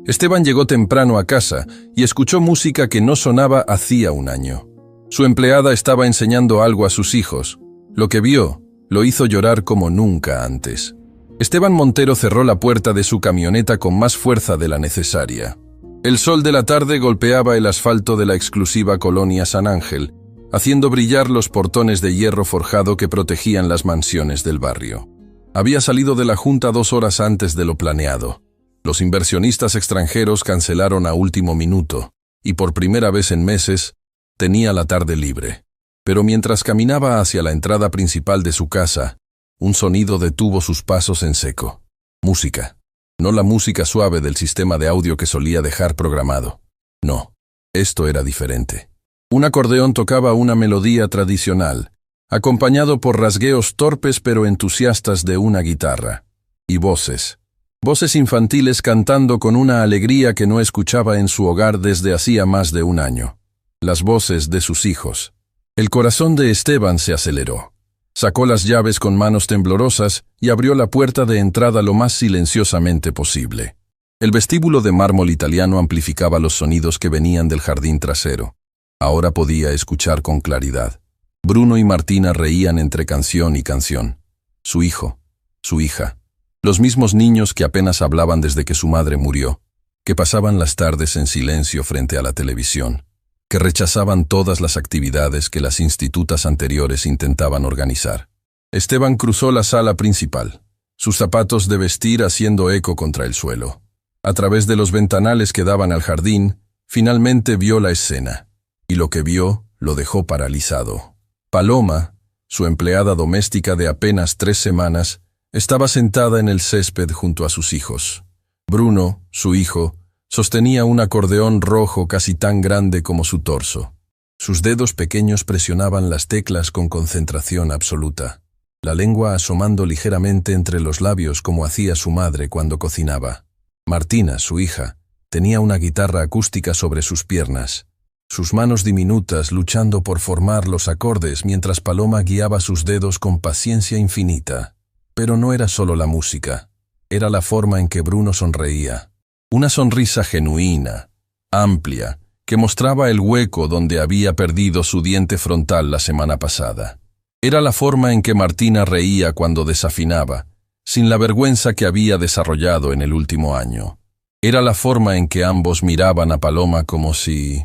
Esteban llegó temprano a casa y escuchó música que no sonaba hacía un año. Su empleada estaba enseñando algo a sus hijos. Lo que vio lo hizo llorar como nunca antes. Esteban Montero cerró la puerta de su camioneta con más fuerza de la necesaria. El sol de la tarde golpeaba el asfalto de la exclusiva colonia San Ángel, haciendo brillar los portones de hierro forjado que protegían las mansiones del barrio. Había salido de la junta 2 horas antes de lo planeado. Los inversionistas extranjeros cancelaron a último minuto, y por primera vez en meses, tenía la tarde libre. Pero mientras caminaba hacia la entrada principal de su casa, un sonido detuvo sus pasos en seco. Música. No la música suave del sistema de audio que solía dejar programado. No, esto era diferente. Un acordeón tocaba una melodía tradicional, acompañado por rasgueos torpes pero entusiastas de una guitarra. Y voces. Voces infantiles cantando con una alegría que no escuchaba en su hogar desde hacía más de un año. Las voces de sus hijos. El corazón de Esteban se aceleró. Sacó las llaves con manos temblorosas y abrió la puerta de entrada lo más silenciosamente posible. El vestíbulo de mármol italiano amplificaba los sonidos que venían del jardín trasero. Ahora podía escuchar con claridad. Bruno y Martina reían entre canción y canción. Su hijo, su hija. Los mismos niños que apenas hablaban desde que su madre murió, que pasaban las tardes en silencio frente a la televisión, que rechazaban todas las actividades que las institutas anteriores intentaban organizar. Esteban cruzó la sala principal, sus zapatos de vestir haciendo eco contra el suelo. A través de los ventanales que daban al jardín, finalmente vio la escena, y lo que vio lo dejó paralizado. Paloma, su empleada doméstica de apenas 3 semanas, estaba sentada en el césped junto a sus hijos. Bruno, su hijo, sostenía un acordeón rojo casi tan grande como su torso. Sus dedos pequeños presionaban las teclas con concentración absoluta, la lengua asomando ligeramente entre los labios como hacía su madre cuando cocinaba. Martina, su hija, tenía una guitarra acústica sobre sus piernas, sus manos diminutas luchando por formar los acordes mientras Paloma guiaba sus dedos con paciencia infinita. Pero no era solo la música, era la forma en que Bruno sonreía. Una sonrisa genuina, amplia, que mostraba el hueco donde había perdido su diente frontal la semana pasada. Era la forma en que Martina reía cuando desafinaba, sin la vergüenza que había desarrollado en el último año. Era la forma en que ambos miraban a Paloma como si...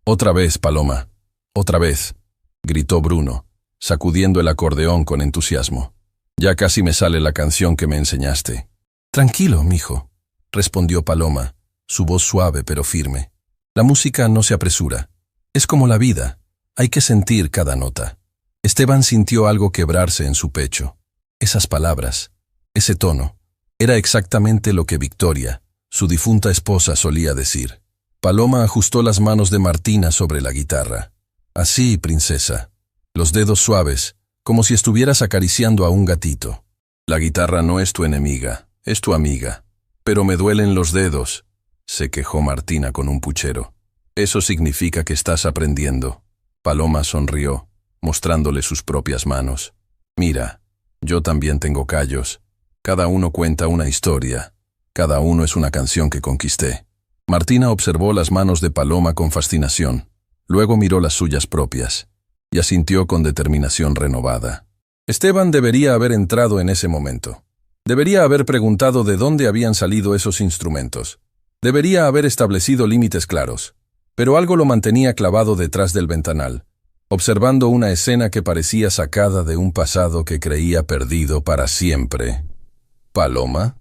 «Otra vez, Paloma, otra vez», gritó Bruno, sacudiendo el acordeón con entusiasmo. «Ya casi me sale la canción que me enseñaste». «Tranquilo, mijo», respondió Paloma, su voz suave pero firme. «La música no se apresura. Es como la vida. Hay que sentir cada nota». Esteban sintió algo quebrarse en su pecho. Esas palabras, ese tono, era exactamente lo que Victoria, su difunta esposa, solía decir. Paloma ajustó las manos de Martina sobre la guitarra. «Así, princesa». Los dedos suaves, como si estuvieras acariciando a un gatito. «La guitarra no es tu enemiga, es tu amiga». «Pero me duelen los dedos», se quejó Martina con un puchero. «Eso significa que estás aprendiendo». Paloma sonrió, mostrándole sus propias manos. «Mira, yo también tengo callos. Cada uno cuenta una historia. Cada uno es una canción que conquisté». Martina observó las manos de Paloma con fascinación. Luego miró las suyas propias y asintió con determinación renovada. Esteban debería haber entrado en ese momento. Debería haber preguntado de dónde habían salido esos instrumentos. Debería haber establecido límites claros. Pero algo lo mantenía clavado detrás del ventanal, observando una escena que parecía sacada de un pasado que creía perdido para siempre. «¿Paloma?»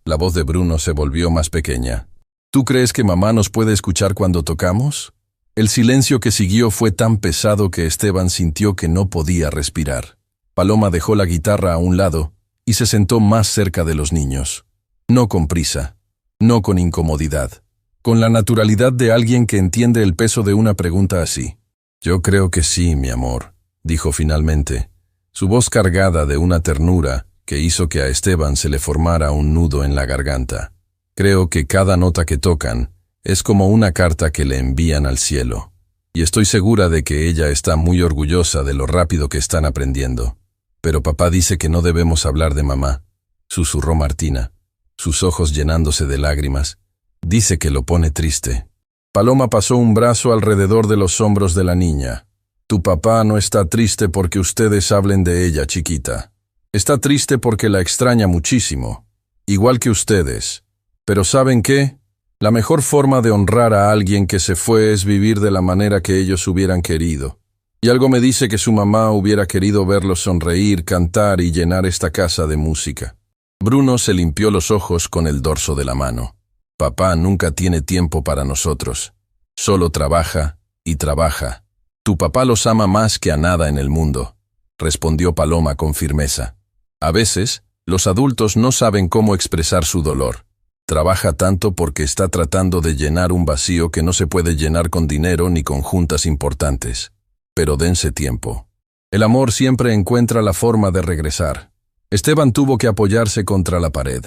La voz de Bruno se volvió más pequeña. «¿Tú crees que mamá nos puede escuchar cuando tocamos?» El silencio que siguió fue tan pesado que Esteban sintió que no podía respirar. Paloma dejó la guitarra a un lado y se sentó más cerca de los niños. No con prisa, no con incomodidad, con la naturalidad de alguien que entiende el peso de una pregunta así. «Yo creo que sí, mi amor», dijo finalmente, su voz cargada de una ternura que hizo que a Esteban se le formara un nudo en la garganta. «Creo que cada nota que tocan es como una carta que le envían al cielo, y estoy segura de que ella está muy orgullosa de lo rápido que están aprendiendo. Pero papá dice que no debemos hablar de mamá», susurró Martina. sus ojos llenándose de lágrimas. Dice que lo pone triste. Paloma pasó un brazo alrededor de los hombros de la niña. Tu papá no está triste porque ustedes hablen de ella, chiquita. Está triste porque la extraña muchísimo, igual que ustedes. Pero ¿saben qué? La mejor forma de honrar a alguien que se fue es vivir de la manera que ellos hubieran querido. Y algo me dice que su mamá hubiera querido verlos sonreír, cantar y llenar esta casa de música. Bruno se limpió los ojos con el dorso de la mano. Papá nunca tiene tiempo para nosotros. Solo trabaja y trabaja. Tu papá los ama más que a nada en el mundo, respondió Paloma con firmeza. A veces, los adultos no saben cómo expresar su dolor. Trabaja tanto porque está tratando de llenar un vacío que no se puede llenar con dinero ni con juntas importantes. Pero dense tiempo. El amor siempre encuentra la forma de regresar. Esteban tuvo que apoyarse contra la pared.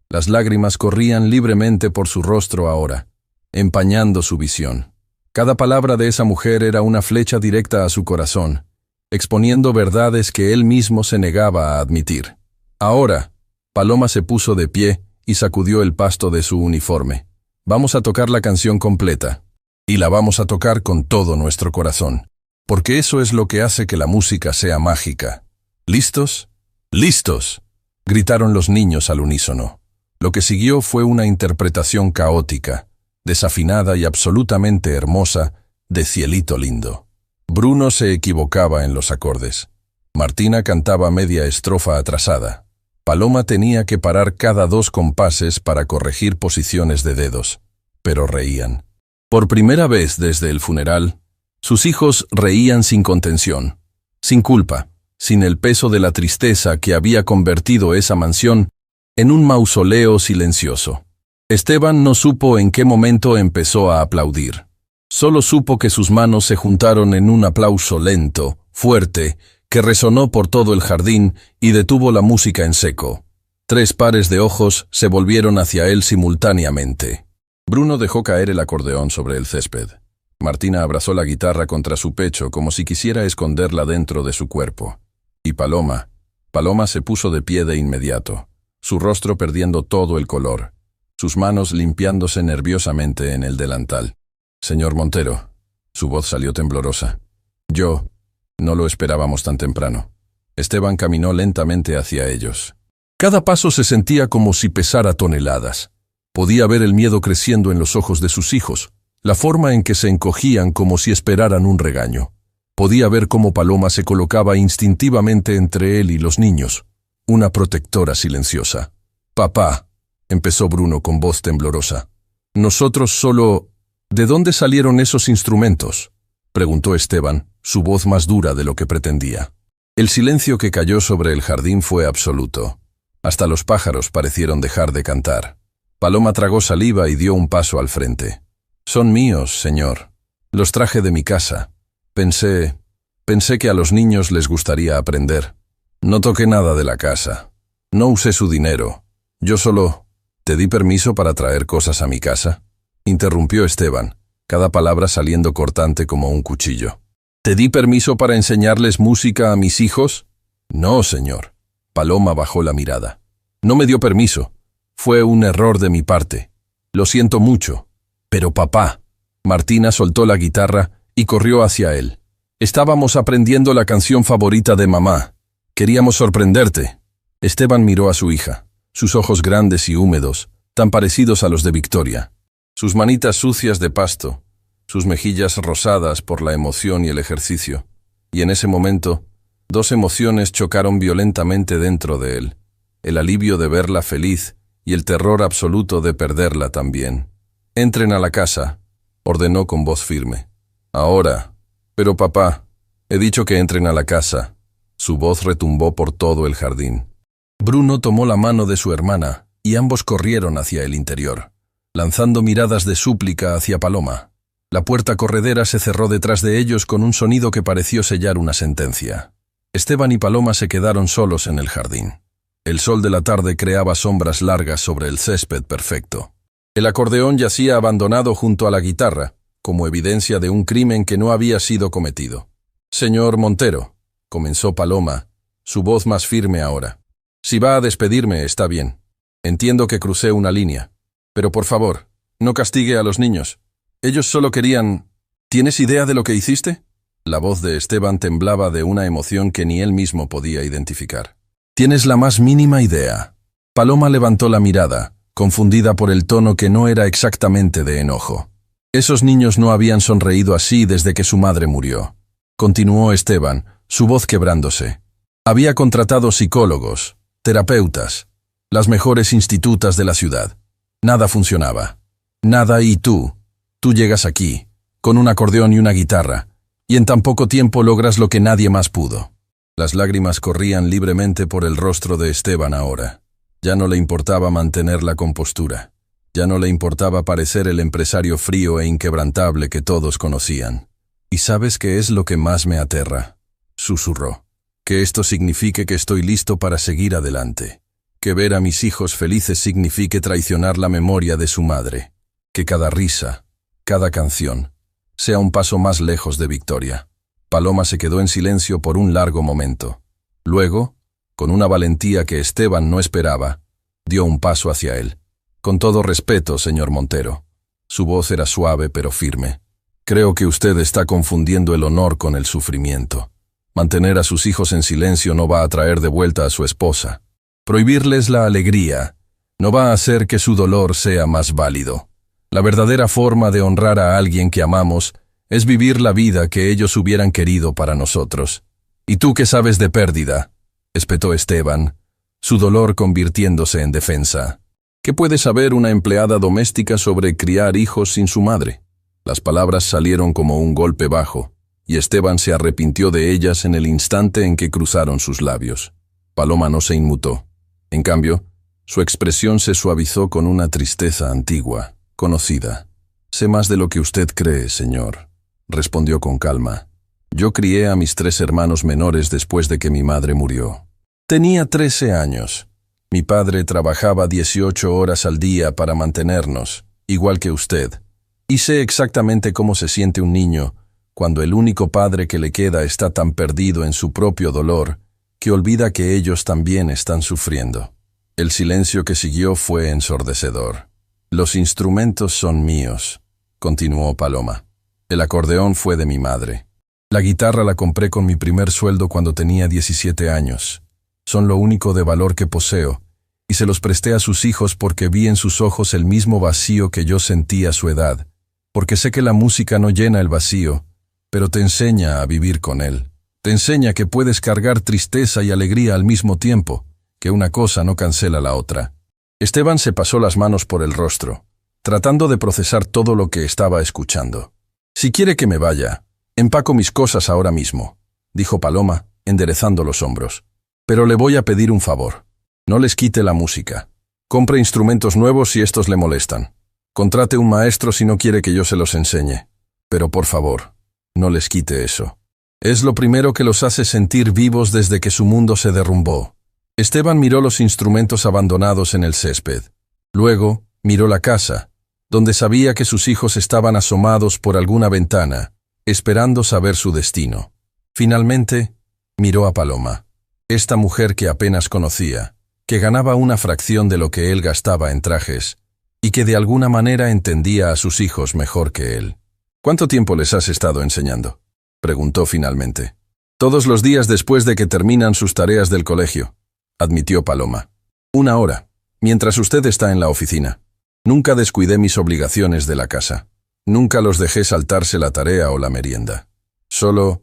Las lágrimas corrían libremente por su rostro ahora, empañando su visión. Cada palabra de esa mujer era una flecha directa a su corazón, exponiendo verdades que él mismo se negaba a admitir. Ahora, Paloma se puso de pie y sacudió el pasto de su uniforme. Vamos a tocar la canción completa. Y la vamos a tocar con todo nuestro corazón. Porque eso es lo que hace que la música sea mágica. ¿Listos? ¡Listos!, gritaron los niños al unísono. Lo que siguió fue una interpretación caótica, desafinada y absolutamente hermosa de Cielito Lindo. Bruno se equivocaba en los acordes. Martina cantaba media estrofa atrasada. Paloma tenía que parar cada 2 compases para corregir posiciones de dedos. Pero reían. Por primera vez desde el funeral, sus hijos reían sin contención, sin culpa, sin el peso de la tristeza que había convertido esa mansión en un mausoleo silencioso. Esteban no supo en qué momento empezó a aplaudir. Solo supo que sus manos se juntaron en un aplauso lento, fuerte, que resonó por todo el jardín y detuvo la música en seco. 3 pares de ojos se volvieron hacia él simultáneamente. Bruno dejó caer el acordeón sobre el césped. Martina abrazó la guitarra contra su pecho como si quisiera esconderla dentro de su cuerpo. Y Paloma se puso de pie de inmediato, su rostro perdiendo todo el color, sus manos limpiándose nerviosamente en el delantal. Señor Montero, su voz salió temblorosa. No lo esperábamos tan temprano. Esteban caminó lentamente hacia ellos. Cada paso se sentía como si pesara toneladas. Podía ver el miedo creciendo en los ojos de sus hijos, la forma en que se encogían como si esperaran un regaño. Podía ver cómo Paloma se colocaba instintivamente entre él y los niños, una protectora silenciosa. «Papá», empezó Bruno con voz temblorosa. «Nosotros solo... ¿De dónde salieron esos instrumentos?», preguntó Esteban, su voz más dura de lo que pretendía. El silencio que cayó sobre el jardín fue absoluto. Hasta los pájaros parecieron dejar de cantar. Paloma tragó saliva y dio un paso al frente. «Son míos, señor. Los traje de mi casa. Pensé que a los niños les gustaría aprender. No toqué nada de la casa. No usé su dinero. Yo solo... ¿Te di permiso para traer cosas a mi casa?», interrumpió Esteban, cada palabra saliendo cortante como un cuchillo. «¿Te di permiso para enseñarles música a mis hijos?». «No, señor». Paloma bajó la mirada. «No me dio permiso. Fue un error de mi parte. Lo siento mucho. Pero papá». Martina soltó la guitarra y corrió hacia él. «Estábamos aprendiendo la canción favorita de mamá. Queríamos sorprenderte». Esteban miró a su hija, sus ojos grandes y húmedos, tan parecidos a los de Victoria, sus manitas sucias de pasto, sus mejillas rosadas por la emoción y el ejercicio. Y en ese momento, 2 emociones chocaron violentamente dentro de él, el alivio de verla feliz y el terror absoluto de perderla también. «Entren a la casa», ordenó con voz firme. «Ahora». «Pero papá, he dicho que entren a la casa». Su voz retumbó por todo el jardín. Bruno tomó la mano de su hermana y ambos corrieron hacia el interior, lanzando miradas de súplica hacia Paloma. La puerta corredera se cerró detrás de ellos con un sonido que pareció sellar una sentencia. Esteban y Paloma se quedaron solos en el jardín. El sol de la tarde creaba sombras largas sobre el césped perfecto. El acordeón yacía abandonado junto a la guitarra, como evidencia de un crimen que no había sido cometido. «Señor Montero», comenzó Paloma, su voz más firme ahora. «Si va a despedirme, está bien. Entiendo que crucé una línea, pero por favor, no castigue a los niños. Ellos solo querían... ¿Tienes idea de lo que hiciste? La voz de Esteban temblaba de una emoción que ni él mismo podía identificar. ¿Tienes la más mínima idea? Paloma levantó la mirada, confundida por el tono que no era exactamente de enojo. Esos niños no habían sonreído así desde que su madre murió. Continuó Esteban, su voz quebrándose. Había contratado psicólogos, terapeutas, las mejores institutas de la ciudad. Nada funcionaba. Nada y tú llegas aquí, con un acordeón y una guitarra, y en tan poco tiempo logras lo que nadie más pudo. Las lágrimas corrían libremente por el rostro de Esteban ahora. Ya no le importaba mantener la compostura. Ya no le importaba parecer el empresario frío e inquebrantable que todos conocían. «¿Y sabes qué es lo que más me aterra?», susurró. «Que esto signifique que estoy listo para seguir adelante. Que ver a mis hijos felices signifique traicionar la memoria de su madre. Que cada risa, cada canción, sea un paso más lejos de victoria». Paloma se quedó en silencio por un largo momento. Luego, con una valentía que Esteban no esperaba, dio un paso hacia él. «Con todo respeto, señor Montero». Su voz era suave pero firme. «Creo que usted está confundiendo el honor con el sufrimiento. Mantener a sus hijos en silencio no va a traer de vuelta a su esposa. Prohibirles la alegría no va a hacer que su dolor sea más válido. La verdadera forma de honrar a alguien que amamos es vivir la vida que ellos hubieran querido para nosotros. ¿Y tú qué sabes de pérdida?», espetó Esteban, su dolor convirtiéndose en defensa. «¿Qué puede saber una empleada doméstica sobre criar hijos sin su madre?». Las palabras salieron como un golpe bajo, y Esteban se arrepintió de ellas en el instante en que cruzaron sus labios. Paloma no se inmutó. En cambio, su expresión se suavizó con una tristeza antigua, conocida. «Sé más de lo que usted cree, señor», respondió con calma. «Yo crié a mis 3 hermanos menores después de que mi madre murió. Tenía 13 años. Mi padre trabajaba 18 horas al día para mantenernos, igual que usted. Y sé exactamente cómo se siente un niño cuando el único padre que le queda está tan perdido en su propio dolor que olvida que ellos también están sufriendo». El silencio que siguió fue ensordecedor. «Los instrumentos son míos», continuó Paloma. «El acordeón fue de mi madre. La guitarra la compré con mi primer sueldo cuando tenía 17 años. Son lo único de valor que poseo, y se los presté a sus hijos porque vi en sus ojos el mismo vacío que yo sentía a su edad, porque sé que la música no llena el vacío, pero te enseña a vivir con él. Te enseña que puedes cargar tristeza y alegría al mismo tiempo, que una cosa no cancela la otra». Esteban se pasó las manos por el rostro, tratando de procesar todo lo que estaba escuchando. «Si quiere que me vaya, empaco mis cosas ahora mismo», dijo Paloma, enderezando los hombros. «Pero le voy a pedir un favor. No les quite la música. Compre instrumentos nuevos si estos le molestan. Contrate un maestro si no quiere que yo se los enseñe. Pero por favor, no les quite eso. Es lo primero que los hace sentir vivos desde que su mundo se derrumbó». Esteban miró los instrumentos abandonados en el césped. Luego, miró la casa, donde sabía que sus hijos estaban asomados por alguna ventana, esperando saber su destino. Finalmente, miró a Paloma, esta mujer que apenas conocía, que ganaba una fracción de lo que él gastaba en trajes, y que de alguna manera entendía a sus hijos mejor que él. «¿Cuánto tiempo les has estado enseñando?», preguntó finalmente. «Todos los días después de que terminan sus tareas del colegio», admitió Paloma. «1 hora, mientras usted está en la oficina. Nunca descuidé mis obligaciones de la casa. Nunca los dejé saltarse la tarea o la merienda. Solo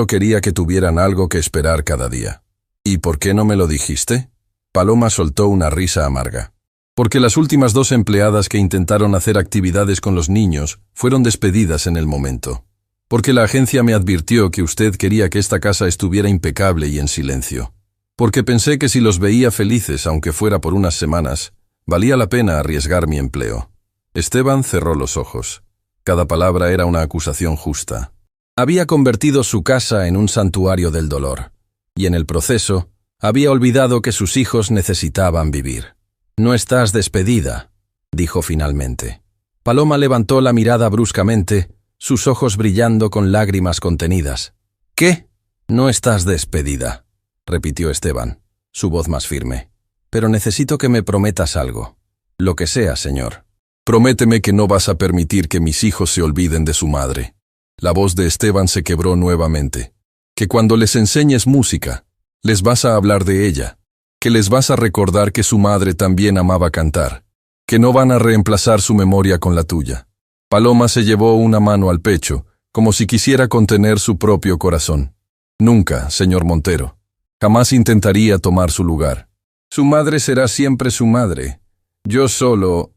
quería que tuvieran algo que esperar cada día». «¿Y por qué no me lo dijiste?». Paloma soltó una risa amarga. «Porque las últimas 2 empleadas que intentaron hacer actividades con los niños fueron despedidas en el momento. Porque la agencia me advirtió que usted quería que esta casa estuviera impecable y en silencio. Porque pensé que si los veía felices, aunque fuera por unas semanas, valía la pena arriesgar mi empleo». Esteban cerró los ojos. Cada palabra era una acusación justa. Había convertido su casa en un santuario del dolor, y en el proceso había olvidado que sus hijos necesitaban vivir. «No estás despedida», dijo finalmente. Paloma levantó la mirada bruscamente, sus ojos brillando con lágrimas contenidas. «¿Qué? No estás despedida», repitió Esteban, su voz más firme. pero necesito que me prometas algo. Lo que sea, señor. Prométeme que no vas a permitir que mis hijos se olviden de su madre. La voz de Esteban se quebró nuevamente. Que cuando les enseñes música, les vas a hablar de ella. Que les vas a recordar que su madre también amaba cantar. Que no van a reemplazar su memoria con la tuya. Paloma se llevó una mano al pecho, como si quisiera contener su propio corazón. Nunca, señor Montero. Jamás intentaría tomar su lugar. Su madre será siempre su madre. Yo solo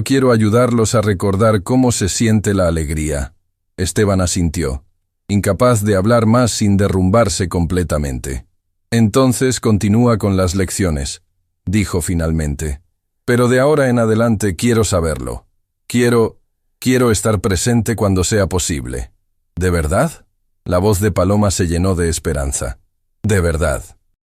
quiero ayudarlos a recordar cómo se siente la alegría. Esteban asintió, incapaz de hablar más sin derrumbarse completamente. Entonces continúa con las lecciones, dijo finalmente. Pero de ahora en adelante quiero saberlo. Quiero estar presente cuando sea posible. ¿De verdad? La voz de Paloma se llenó de esperanza. De verdad.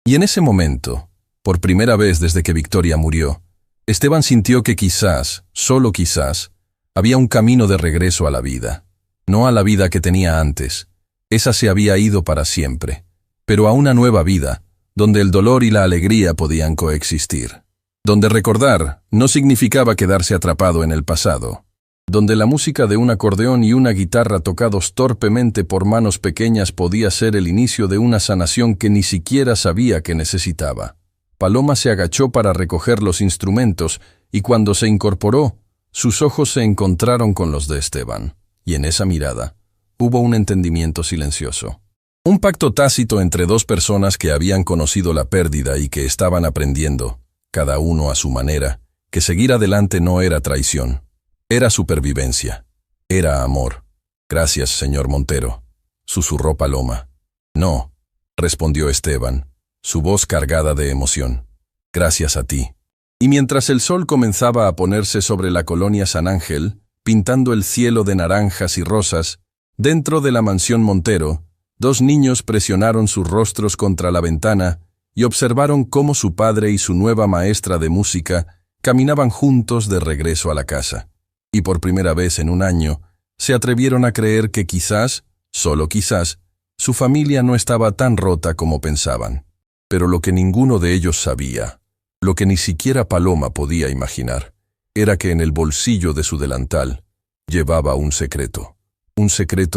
Y en ese momento, por primera vez desde que Victoria murió, Esteban sintió que quizás, solo quizás, había un camino de regreso a la vida. No a la vida que tenía antes. Esa se había ido para siempre. Pero a una nueva vida, donde el dolor y la alegría podían coexistir. Donde recordar no significaba quedarse atrapado en el pasado. Donde la música de un acordeón y una guitarra tocados torpemente por manos pequeñas podía ser el inicio de una sanación que ni siquiera sabía que necesitaba. Paloma se agachó para recoger los instrumentos y cuando se incorporó, sus ojos se encontraron con los de Esteban, y en esa mirada hubo un entendimiento silencioso. Un pacto tácito entre dos personas que habían conocido la pérdida y que estaban aprendiendo, cada uno a su manera, que seguir adelante no era traición, era supervivencia, era amor. Gracias, señor Montero, susurró Paloma. No, respondió Esteban, su voz cargada de emoción. Gracias a ti. Y mientras el sol comenzaba a ponerse sobre la colonia San Ángel, pintando el cielo de naranjas y rosas, dentro de la mansión Montero, dos niños presionaron sus rostros contra la ventana y observaron cómo su padre y su nueva maestra de música caminaban juntos de regreso a la casa. Y por primera vez en un año, se atrevieron a creer que quizás, solo quizás, su familia no estaba tan rota como pensaban. Pero lo que ninguno de ellos sabía, lo que ni siquiera Paloma podía imaginar, era que en el bolsillo de su delantal llevaba un secreto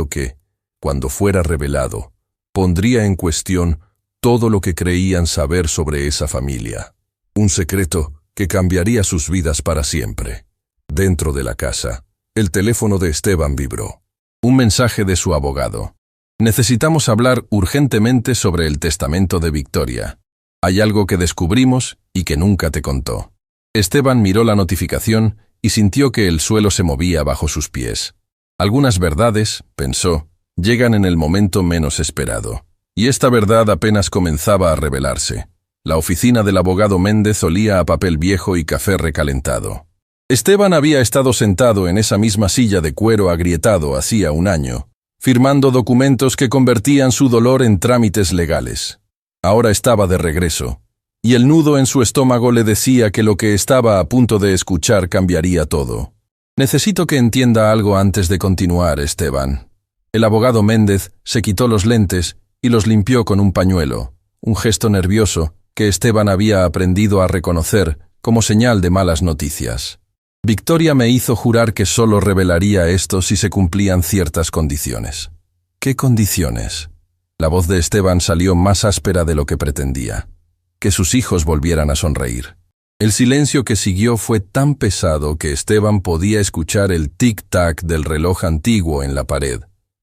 que, cuando fuera revelado, pondría en cuestión todo lo que creían saber sobre esa familia. Un secreto que cambiaría sus vidas para siempre. Dentro de la casa, el teléfono de Esteban vibró. Un mensaje de su abogado. Necesitamos hablar urgentemente sobre el testamento de Victoria. Hay algo que descubrimos y que nunca te contó. Esteban miró la notificación y sintió que el suelo se movía bajo sus pies. Algunas verdades, pensó, llegan en el momento menos esperado. Y esta verdad apenas comenzaba a revelarse. La oficina del abogado Méndez olía a papel viejo y café recalentado. Esteban había estado sentado en esa misma silla de cuero agrietado hacía un año, firmando documentos que convertían su dolor en trámites legales. Ahora estaba de regreso, y el nudo en su estómago le decía que lo que estaba a punto de escuchar cambiaría todo. Necesito que entienda algo antes de continuar, Esteban. El abogado Méndez se quitó los lentes y los limpió con un pañuelo, un gesto nervioso que Esteban había aprendido a reconocer como señal de malas noticias. Victoria me hizo jurar que solo revelaría esto si se cumplían ciertas condiciones. ¿Qué condiciones? La voz de Esteban salió más áspera de lo que pretendía. Que sus hijos volvieran a sonreír. El silencio que siguió fue tan pesado que Esteban podía escuchar el tic-tac del reloj antiguo en la pared.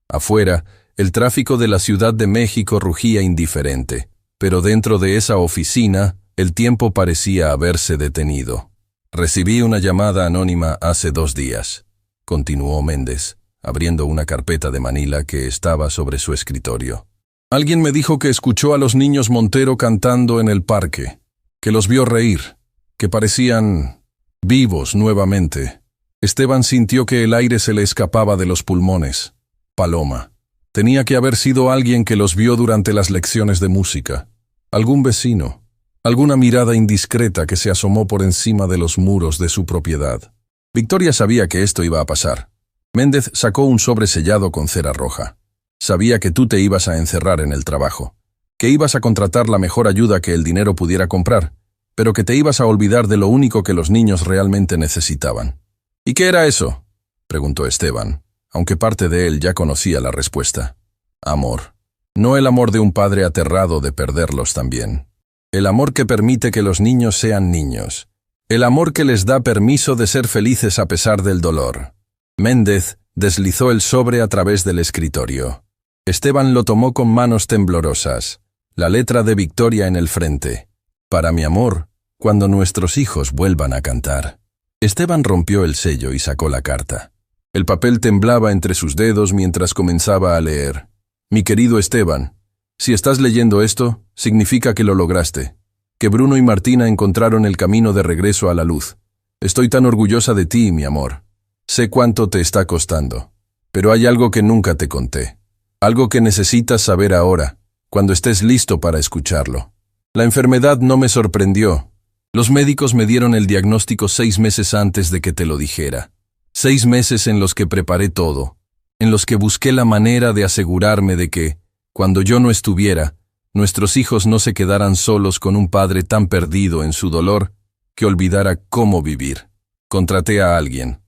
Afuera, el tráfico de la Ciudad de México rugía indiferente, pero dentro de esa oficina, el tiempo parecía haberse detenido. Recibí una llamada anónima hace 2 días, continuó Méndez, abriendo una carpeta de manila que estaba sobre su escritorio. Alguien me dijo que escuchó a los niños Montero cantando en el parque, que los vio reír, que parecían vivos nuevamente. Esteban sintió que el aire se le escapaba de los pulmones. Paloma. Tenía que haber sido alguien que los vio durante las lecciones de música. Algún vecino. Alguna mirada indiscreta que se asomó por encima de los muros de su propiedad. Victoria sabía que esto iba a pasar. Méndez sacó un sobre sellado con cera roja. Sabía que tú te ibas a encerrar en el trabajo, que ibas a contratar la mejor ayuda que el dinero pudiera comprar, pero que te ibas a olvidar de lo único que los niños realmente necesitaban. ¿Y qué era eso?, preguntó Esteban, aunque parte de él ya conocía la respuesta. Amor. No el amor de un padre aterrado de perderlos también. El amor que permite que los niños sean niños. El amor que les da permiso de ser felices a pesar del dolor. Méndez deslizó el sobre a través del escritorio. Esteban lo tomó con manos temblorosas, la letra de Victoria en el frente. Para mi amor, cuando nuestros hijos vuelvan a cantar. Esteban rompió el sello y sacó la carta. El papel temblaba entre sus dedos mientras comenzaba a leer. Mi querido Esteban, si estás leyendo esto, significa que lo lograste, que Bruno y Martina encontraron el camino de regreso a la luz. Estoy tan orgullosa de ti, mi amor. Sé cuánto te está costando, pero hay algo que nunca te conté, algo que necesitas saber ahora, cuando estés listo para escucharlo. La enfermedad no me sorprendió. Los médicos me dieron el diagnóstico 6 meses antes de que te lo dijera. 6 meses en los que preparé todo, en los que busqué la manera de asegurarme de que, cuando yo no estuviera, nuestros hijos no se quedaran solos con un padre tan perdido en su dolor que olvidara cómo vivir. Contraté a alguien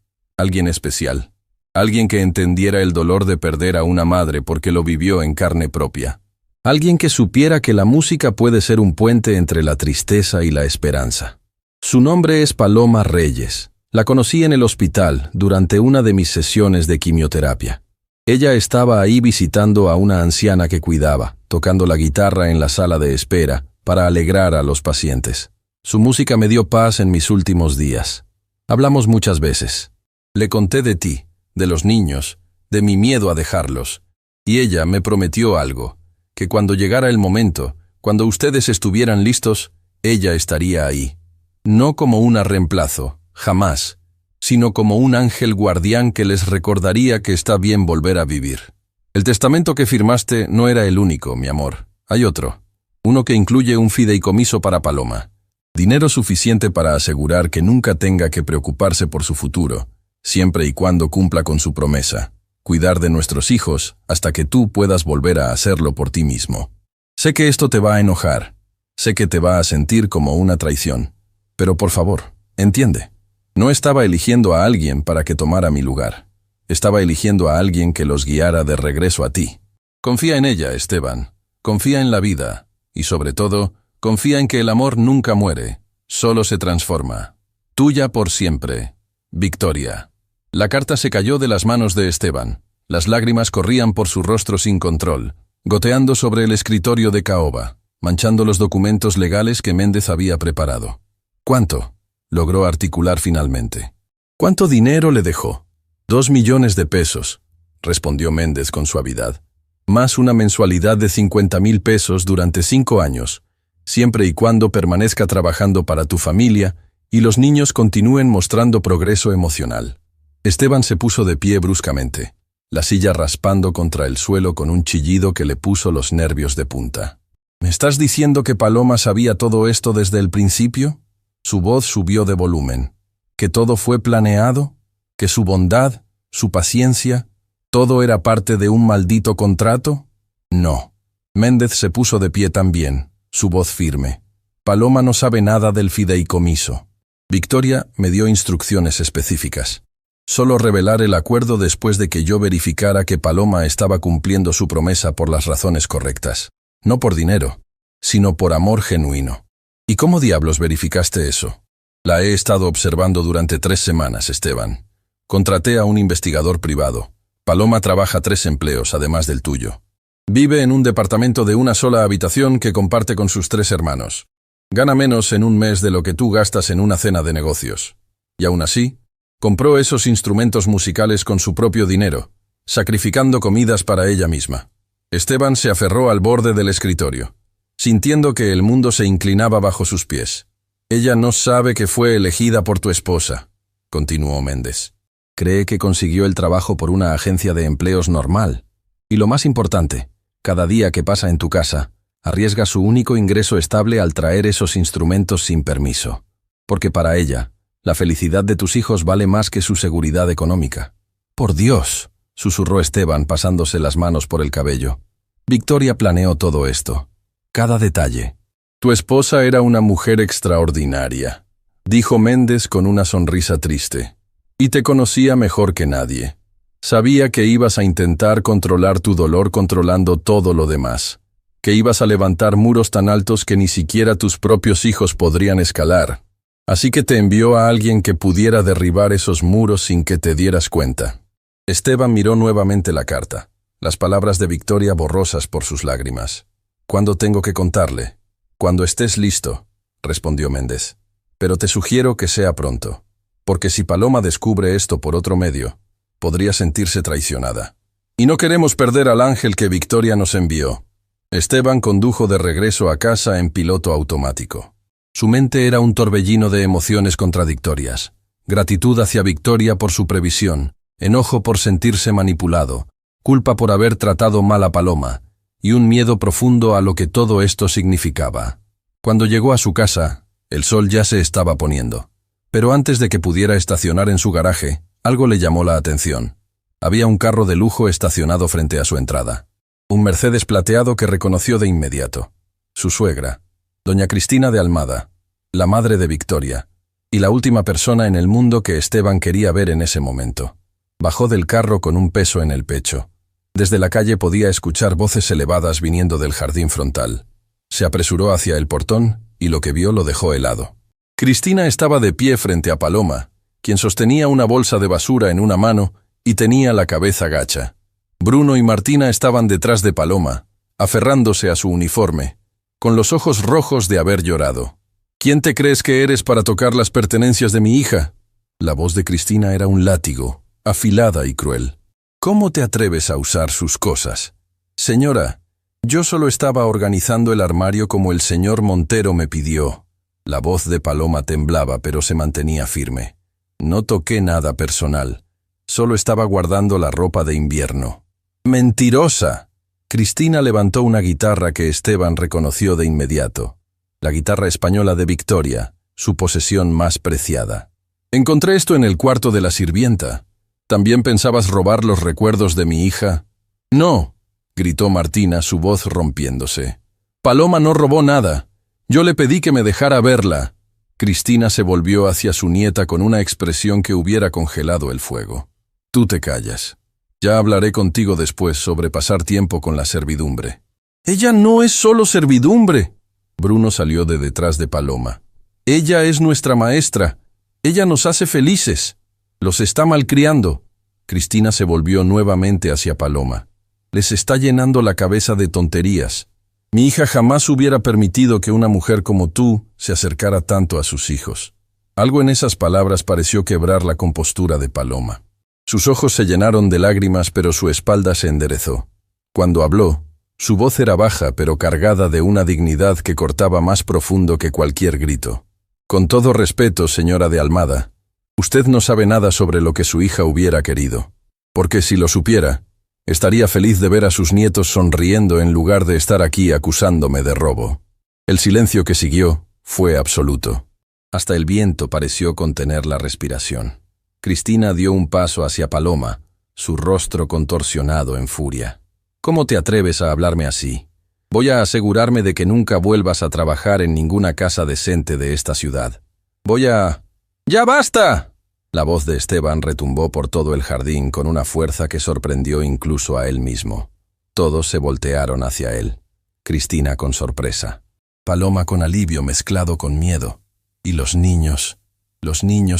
especial, alguien que entendiera el dolor de perder a una madre porque lo vivió en carne propia. Alguien que supiera que la música puede ser un puente entre la tristeza y la esperanza. Su nombre es Paloma Reyes. La conocí en el hospital durante una de mis sesiones de quimioterapia. Ella estaba ahí visitando a una anciana que cuidaba, tocando la guitarra en la sala de espera para alegrar a los pacientes. Su música me dio paz en mis últimos días. Hablamos muchas veces. Le conté de ti, de los niños, de mi miedo a dejarlos. Y ella me prometió algo, que cuando llegara el momento, cuando ustedes estuvieran listos, ella estaría ahí. No como un reemplazo, jamás, sino como un ángel guardián que les recordaría que está bien volver a vivir. El testamento que firmaste no era el único, mi amor. Hay otro. Uno que incluye un fideicomiso para Paloma. Dinero suficiente para asegurar que nunca tenga que preocuparse por su futuro, siempre y cuando cumpla con su promesa. Cuidar de nuestros hijos hasta que tú puedas volver a hacerlo por ti mismo. Sé que esto te va a enojar. Sé que te va a sentir como una traición. Pero por favor, entiende. No estaba eligiendo a alguien para que tomara mi lugar. Estaba eligiendo a alguien que los guiara de regreso a ti. Confía en ella, Esteban. Confía en la vida. Y sobre todo, confía en que el amor nunca muere, solo se transforma. Tuya por siempre. Victoria. La carta se cayó de las manos de Esteban. Las lágrimas corrían por su rostro sin control, goteando sobre el escritorio de caoba, manchando los documentos legales que Méndez había preparado. ¿Cuánto?, logró articular finalmente. ¿Cuánto dinero le dejó? 2 millones de pesos, respondió Méndez con suavidad. Más una mensualidad de 50,000 pesos durante 5 años, siempre y cuando permanezca trabajando para tu familia y los niños continúen mostrando progreso emocional. Esteban se puso de pie bruscamente, la silla raspando contra el suelo con un chillido que le puso los nervios de punta. ¿Me estás diciendo que Paloma sabía todo esto desde el principio? Su voz subió de volumen. ¿Que todo fue planeado? ¿Que su bondad, su paciencia, todo era parte de un maldito contrato? No. Méndez se puso de pie también, su voz firme. Paloma no sabe nada del fideicomiso. Victoria me dio instrucciones específicas. Solo revelar el acuerdo después de que yo verificara que Paloma estaba cumpliendo su promesa por las razones correctas. No por dinero, sino por amor genuino. ¿Y cómo diablos verificaste eso? La he estado observando durante 3 semanas, Esteban. Contraté a un investigador privado. Paloma trabaja 3 empleos, además del tuyo. Vive en un departamento de una sola habitación que comparte con sus 3 hermanos. Gana menos en un mes de lo que tú gastas en una cena de negocios. Y aún así, compró esos instrumentos musicales con su propio dinero, sacrificando comidas para ella misma. Esteban se aferró al borde del escritorio, sintiendo que el mundo se inclinaba bajo sus pies. Ella no sabe que fue elegida por tu esposa, continuó Méndez. Cree que consiguió el trabajo por una agencia de empleos normal. Y lo más importante, cada día que pasa en tu casa, arriesga su único ingreso estable al traer esos instrumentos sin permiso. Porque para ella, la felicidad de tus hijos vale más que su seguridad económica. Por Dios, susurró Esteban pasándose las manos por el cabello. Victoria planeó todo esto. Cada detalle. Tu esposa era una mujer extraordinaria, dijo Méndez con una sonrisa triste. Y te conocía mejor que nadie. Sabía que ibas a intentar controlar tu dolor controlando todo lo demás, que ibas a levantar muros tan altos que ni siquiera tus propios hijos podrían escalar. Así que te envió a alguien que pudiera derribar esos muros sin que te dieras cuenta. Esteban miró nuevamente la carta, las palabras de Victoria borrosas por sus lágrimas. «¿Cuándo tengo que contarle?» «Cuando estés listo», respondió Méndez. «Pero te sugiero que sea pronto, porque si Paloma descubre esto por otro medio, podría sentirse traicionada. Y no queremos perder al ángel que Victoria nos envió». Esteban condujo de regreso a casa en piloto automático. Su mente era un torbellino de emociones contradictorias. Gratitud hacia Victoria por su previsión, enojo por sentirse manipulado, culpa por haber tratado mal a Paloma, y un miedo profundo a lo que todo esto significaba. Cuando llegó a su casa, el sol ya se estaba poniendo. Pero antes de que pudiera estacionar en su garaje, algo le llamó la atención. Había un carro de lujo estacionado frente a su entrada. Un Mercedes plateado que reconoció de inmediato. Su suegra, doña Cristina de Almada, la madre de Victoria, y la última persona en el mundo que Esteban quería ver en ese momento. Bajó del carro con un peso en el pecho. Desde la calle podía escuchar voces elevadas viniendo del jardín frontal. Se apresuró hacia el portón y lo que vio lo dejó helado. Cristina estaba de pie frente a Paloma, quien sostenía una bolsa de basura en una mano y tenía la cabeza gacha. Bruno y Martina estaban detrás de Paloma, aferrándose a su uniforme, con los ojos rojos de haber llorado. «¿Quién te crees que eres para tocar las pertenencias de mi hija?» La voz de Cristina era un látigo, afilada y cruel. «¿Cómo te atreves a usar sus cosas?» «Señora, yo solo estaba organizando el armario como el señor Montero me pidió». La voz de Paloma temblaba, pero se mantenía firme. «No toqué nada personal. Solo estaba guardando la ropa de invierno». «¡Mentirosa!». Cristina levantó una guitarra que Esteban reconoció de inmediato. La guitarra española de Victoria, su posesión más preciada. «Encontré esto en el cuarto de la sirvienta. ¿También pensabas robar los recuerdos de mi hija?» «No», gritó Martina, su voz rompiéndose. «Paloma no robó nada. Yo le pedí que me dejara verla». Cristina se volvió hacia su nieta con una expresión que hubiera congelado el fuego. «Tú te callas. Ya hablaré contigo después sobre pasar tiempo con la servidumbre». «Ella no es solo servidumbre». Bruno salió de detrás de Paloma. «Ella es nuestra maestra. Ella nos hace felices. Los está malcriando». Cristina se volvió nuevamente hacia Paloma. «Les está llenando la cabeza de tonterías. Mi hija jamás hubiera permitido que una mujer como tú se acercara tanto a sus hijos». Algo en esas palabras pareció quebrar la compostura de Paloma. Sus ojos se llenaron de lágrimas, pero su espalda se enderezó. Cuando habló, su voz era baja, pero cargada de una dignidad que cortaba más profundo que cualquier grito. «Con todo respeto, señora de Almada, usted no sabe nada sobre lo que su hija hubiera querido. Porque si lo supiera, estaría feliz de ver a sus nietos sonriendo en lugar de estar aquí acusándome de robo». El silencio que siguió fue absoluto. Hasta el viento pareció contener la respiración. Cristina dio un paso hacia Paloma, su rostro contorsionado en furia. «¿Cómo te atreves a hablarme así? Voy a asegurarme de que nunca vuelvas a trabajar en ninguna casa decente de esta ciudad. Voy a...» «¡Ya basta!». La voz de Esteban retumbó por todo el jardín con una fuerza que sorprendió incluso a él mismo. Todos se voltearon hacia él. Cristina con sorpresa. Paloma con alivio mezclado con miedo. Y los niños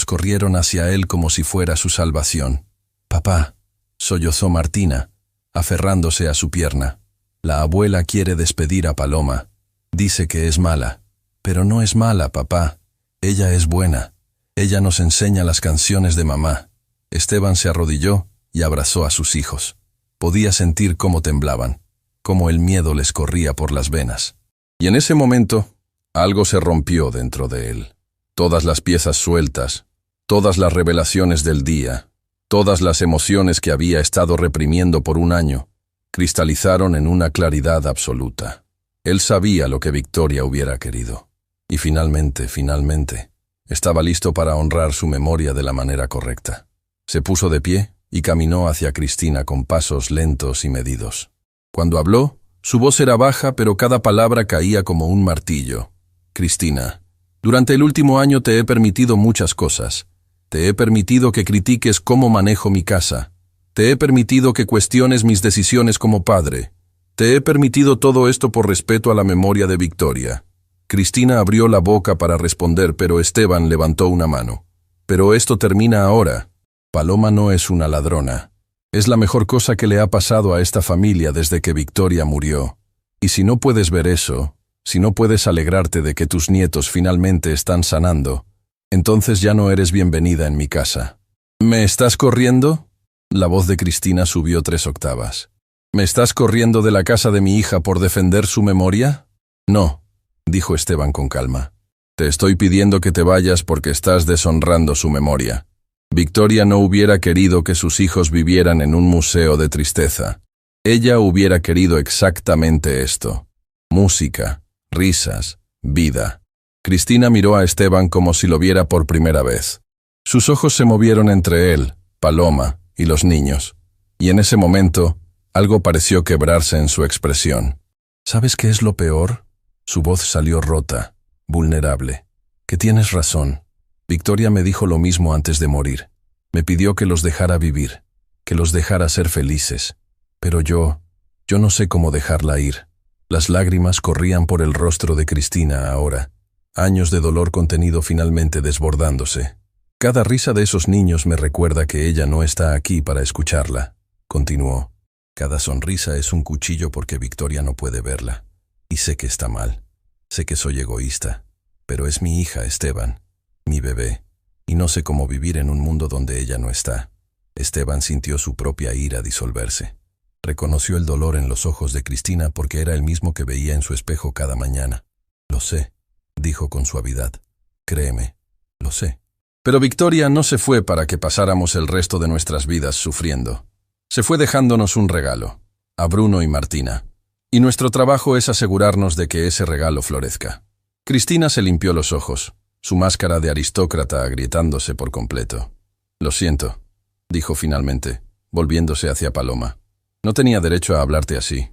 corrieron hacia él como si fuera su salvación. «Papá», sollozó Martina, aferrándose a su pierna. «La abuela quiere despedir a Paloma. Dice que es mala. Pero no es mala, papá. Ella es buena. Ella nos enseña las canciones de mamá». Esteban se arrodilló y abrazó a sus hijos. Podía sentir cómo temblaban, cómo el miedo les corría por las venas. Y en ese momento, algo se rompió dentro de él. Todas las piezas sueltas, todas las revelaciones del día, todas las emociones que había estado reprimiendo por un año, cristalizaron en una claridad absoluta. Él sabía lo que Victoria hubiera querido. Y finalmente, estaba listo para honrar su memoria de la manera correcta. Se puso de pie y caminó hacia Cristina con pasos lentos y medidos. Cuando habló, su voz era baja, pero cada palabra caía como un martillo. Cristina. Durante el último año te he permitido muchas cosas. Te he permitido que critiques cómo manejo mi casa. Te he permitido que cuestiones mis decisiones como padre. Te he permitido todo esto por respeto a la memoria de Victoria. Cristina abrió la boca para responder, pero Esteban levantó una mano. Pero esto termina ahora. Paloma no es una ladrona. Es la mejor cosa que le ha pasado a esta familia desde que Victoria murió. Y si no puedes ver eso, si no puedes alegrarte de que tus nietos finalmente están sanando, entonces ya no eres bienvenida en mi casa. ¿Me estás corriendo? La voz de Cristina subió 3 octavas. ¿Me estás corriendo de la casa de mi hija por defender su memoria? No, dijo Esteban con calma. Te estoy pidiendo que te vayas porque estás deshonrando su memoria. Victoria no hubiera querido que sus hijos vivieran en un museo de tristeza. Ella hubiera querido exactamente esto. Música, risas, vida. Cristina miró a Esteban como si lo viera por primera vez. Sus ojos se movieron entre él, Paloma y los niños. Y en ese momento, algo pareció quebrarse en su expresión. ¿Sabes qué es lo peor? Su voz salió rota, vulnerable. Que tienes razón. Victoria me dijo lo mismo antes de morir. Me pidió que los dejara vivir, que los dejara ser felices. Pero yo no sé cómo dejarla ir. Las lágrimas corrían por el rostro de Cristina ahora. Años de dolor contenido finalmente desbordándose. Cada risa de esos niños me recuerda que ella no está aquí para escucharla, continuó. Cada sonrisa es un cuchillo porque Victoria no puede verla. Y sé que está mal. Sé que soy egoísta. Pero es mi hija, Esteban. Mi bebé, y no sé cómo vivir en un mundo donde ella no está. Esteban sintió su propia ira disolverse. Reconoció el dolor en los ojos de Cristina porque era el mismo que veía en su espejo cada mañana. Lo sé, dijo con suavidad. Créeme, lo sé. Pero Victoria no se fue para que pasáramos el resto de nuestras vidas sufriendo. Se fue dejándonos un regalo, a Bruno y Martina. Y nuestro trabajo es asegurarnos de que ese regalo florezca. Cristina se limpió los ojos. Su máscara de aristócrata agrietándose por completo. Lo siento, dijo finalmente, volviéndose hacia Paloma. No tenía derecho a hablarte así.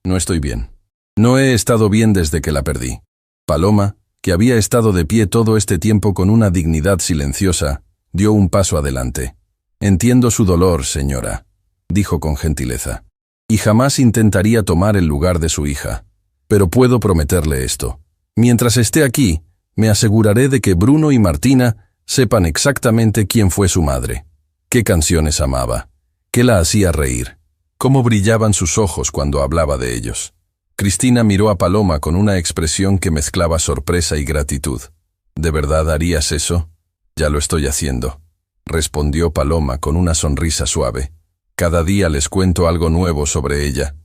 No estoy bien. No he estado bien desde que la perdí. Paloma, que había estado de pie todo este tiempo con una dignidad silenciosa, dio un paso adelante. Entiendo su dolor, señora, dijo con gentileza, y jamás intentaría tomar el lugar de su hija. Pero puedo prometerle esto. Mientras esté aquí, me aseguraré de que Bruno y Martina sepan exactamente quién fue su madre, qué canciones amaba, qué la hacía reír, cómo brillaban sus ojos cuando hablaba de ellos. Cristina miró a Paloma con una expresión que mezclaba sorpresa y gratitud. ¿De verdad harías eso? Ya lo estoy haciendo, respondió Paloma con una sonrisa suave. Cada día les cuento algo nuevo sobre ella,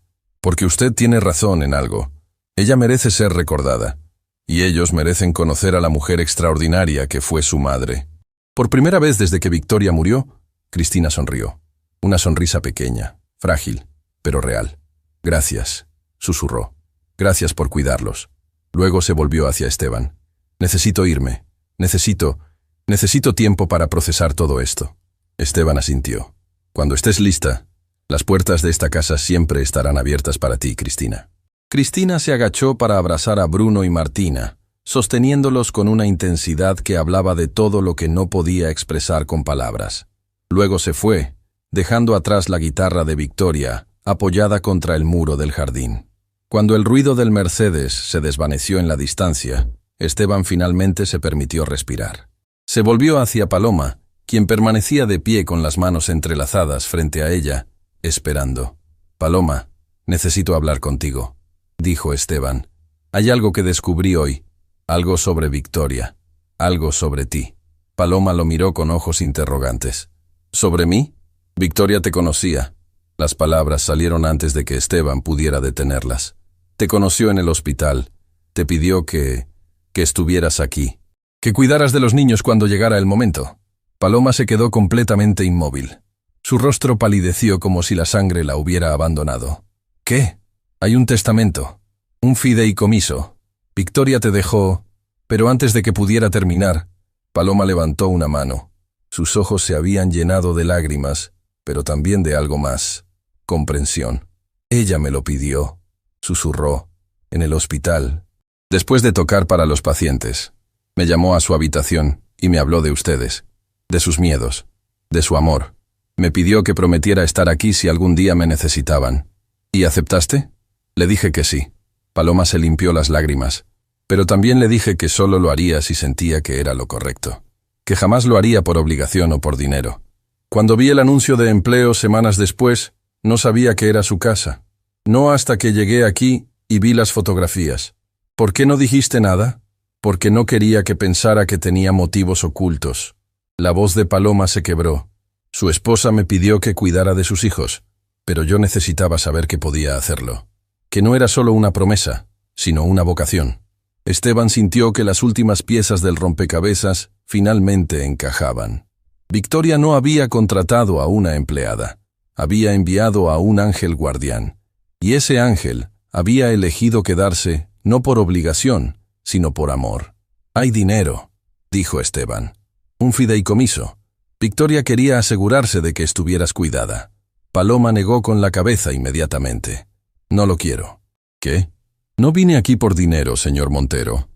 porque usted tiene razón en algo. Ella merece ser recordada. Y ellos merecen conocer a la mujer extraordinaria que fue su madre. Por primera vez desde que Victoria murió, Cristina sonrió. Una sonrisa pequeña, frágil, pero real. Gracias, susurró. Gracias por cuidarlos. Luego se volvió hacia Esteban. Necesito irme. Necesito tiempo para procesar todo esto. Esteban asintió. Cuando estés lista, las puertas de esta casa siempre estarán abiertas para ti, Cristina. Cristina se agachó para abrazar a Bruno y Martina, sosteniéndolos con una intensidad que hablaba de todo lo que no podía expresar con palabras. Luego se fue, dejando atrás la guitarra de Victoria, apoyada contra el muro del jardín. Cuando el ruido del Mercedes se desvaneció en la distancia, Esteban finalmente se permitió respirar. Se volvió hacia Paloma, quien permanecía de pie con las manos entrelazadas frente a ella, esperando. «Paloma, necesito hablar contigo», dijo Esteban. «Hay algo que descubrí hoy, algo sobre Victoria, algo sobre ti». Paloma lo miró con ojos interrogantes. «¿Sobre mí? Victoria te conocía». Las palabras salieron antes de que Esteban pudiera detenerlas. «Te conoció en el hospital. Te pidió que estuvieras aquí. Que cuidaras de los niños cuando llegara el momento». Paloma se quedó completamente inmóvil. Su rostro palideció como si la sangre la hubiera abandonado. «¿Qué? Hay un testamento. Un fideicomiso. Victoria te dejó...» Pero antes de que pudiera terminar, Paloma levantó una mano. Sus ojos se habían llenado de lágrimas, pero también de algo más. Comprensión. «Ella me lo pidió», susurró. «En el hospital. Después de tocar para los pacientes, me llamó a su habitación y me habló de ustedes, de sus miedos, de su amor. Me pidió que prometiera estar aquí si algún día me necesitaban. ¿Y aceptaste? Le dije que sí. Paloma se limpió las lágrimas, pero también le dije que solo lo haría si sentía que era lo correcto, que jamás lo haría por obligación o por dinero. Cuando vi el anuncio de empleo semanas después, no sabía que era su casa. No hasta que llegué aquí y vi las fotografías. ¿Por qué no dijiste nada? Porque no quería que pensara que tenía motivos ocultos. La voz de Paloma se quebró. Su esposa me pidió que cuidara de sus hijos, pero yo necesitaba saber que podía hacerlo. Que no era solo una promesa, sino una vocación. Esteban sintió que las últimas piezas del rompecabezas finalmente encajaban. Victoria no había contratado a una empleada. Había enviado a un ángel guardián. Y ese ángel había elegido quedarse no por obligación, sino por amor. «Hay dinero», dijo Esteban. «Un fideicomiso. Victoria quería asegurarse de que estuvieras cuidada». Paloma negó con la cabeza inmediatamente. «No lo quiero». «¿Qué?» «No vine aquí por dinero, señor Montero.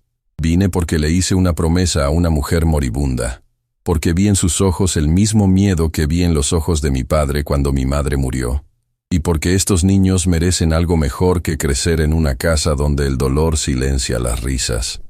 Vine porque le hice una promesa a una mujer moribunda, porque vi en sus ojos el mismo miedo que vi en los ojos de mi padre cuando mi madre murió, y porque estos niños merecen algo mejor que crecer en una casa donde el dolor silencia las risas.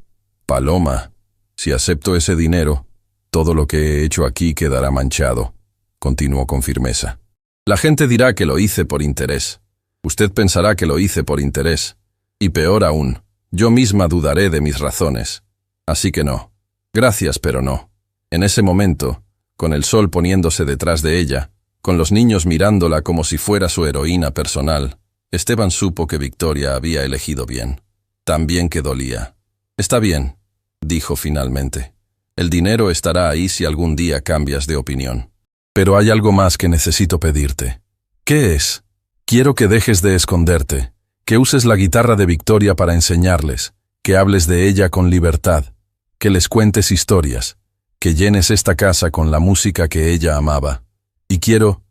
Paloma, si acepto ese dinero, todo lo que he hecho aquí quedará manchado», continuó con firmeza. «La gente dirá que lo hice por interés. Usted pensará que lo hice por interés. Y peor aún, yo misma dudaré de mis razones. Así que no. Gracias, pero no». En ese momento, con el sol poniéndose detrás de ella, con los niños mirándola como si fuera su heroína personal, Esteban supo que Victoria había elegido bien. Tan bien que dolía. «Está bien», dijo finalmente. «El dinero estará ahí si algún día cambias de opinión. Pero hay algo más que necesito pedirte». «¿Qué es?» «Quiero que dejes de esconderte, que uses la guitarra de Victoria para enseñarles, que hables de ella con libertad, que les cuentes historias, que llenes esta casa con la música que ella amaba. Y quiero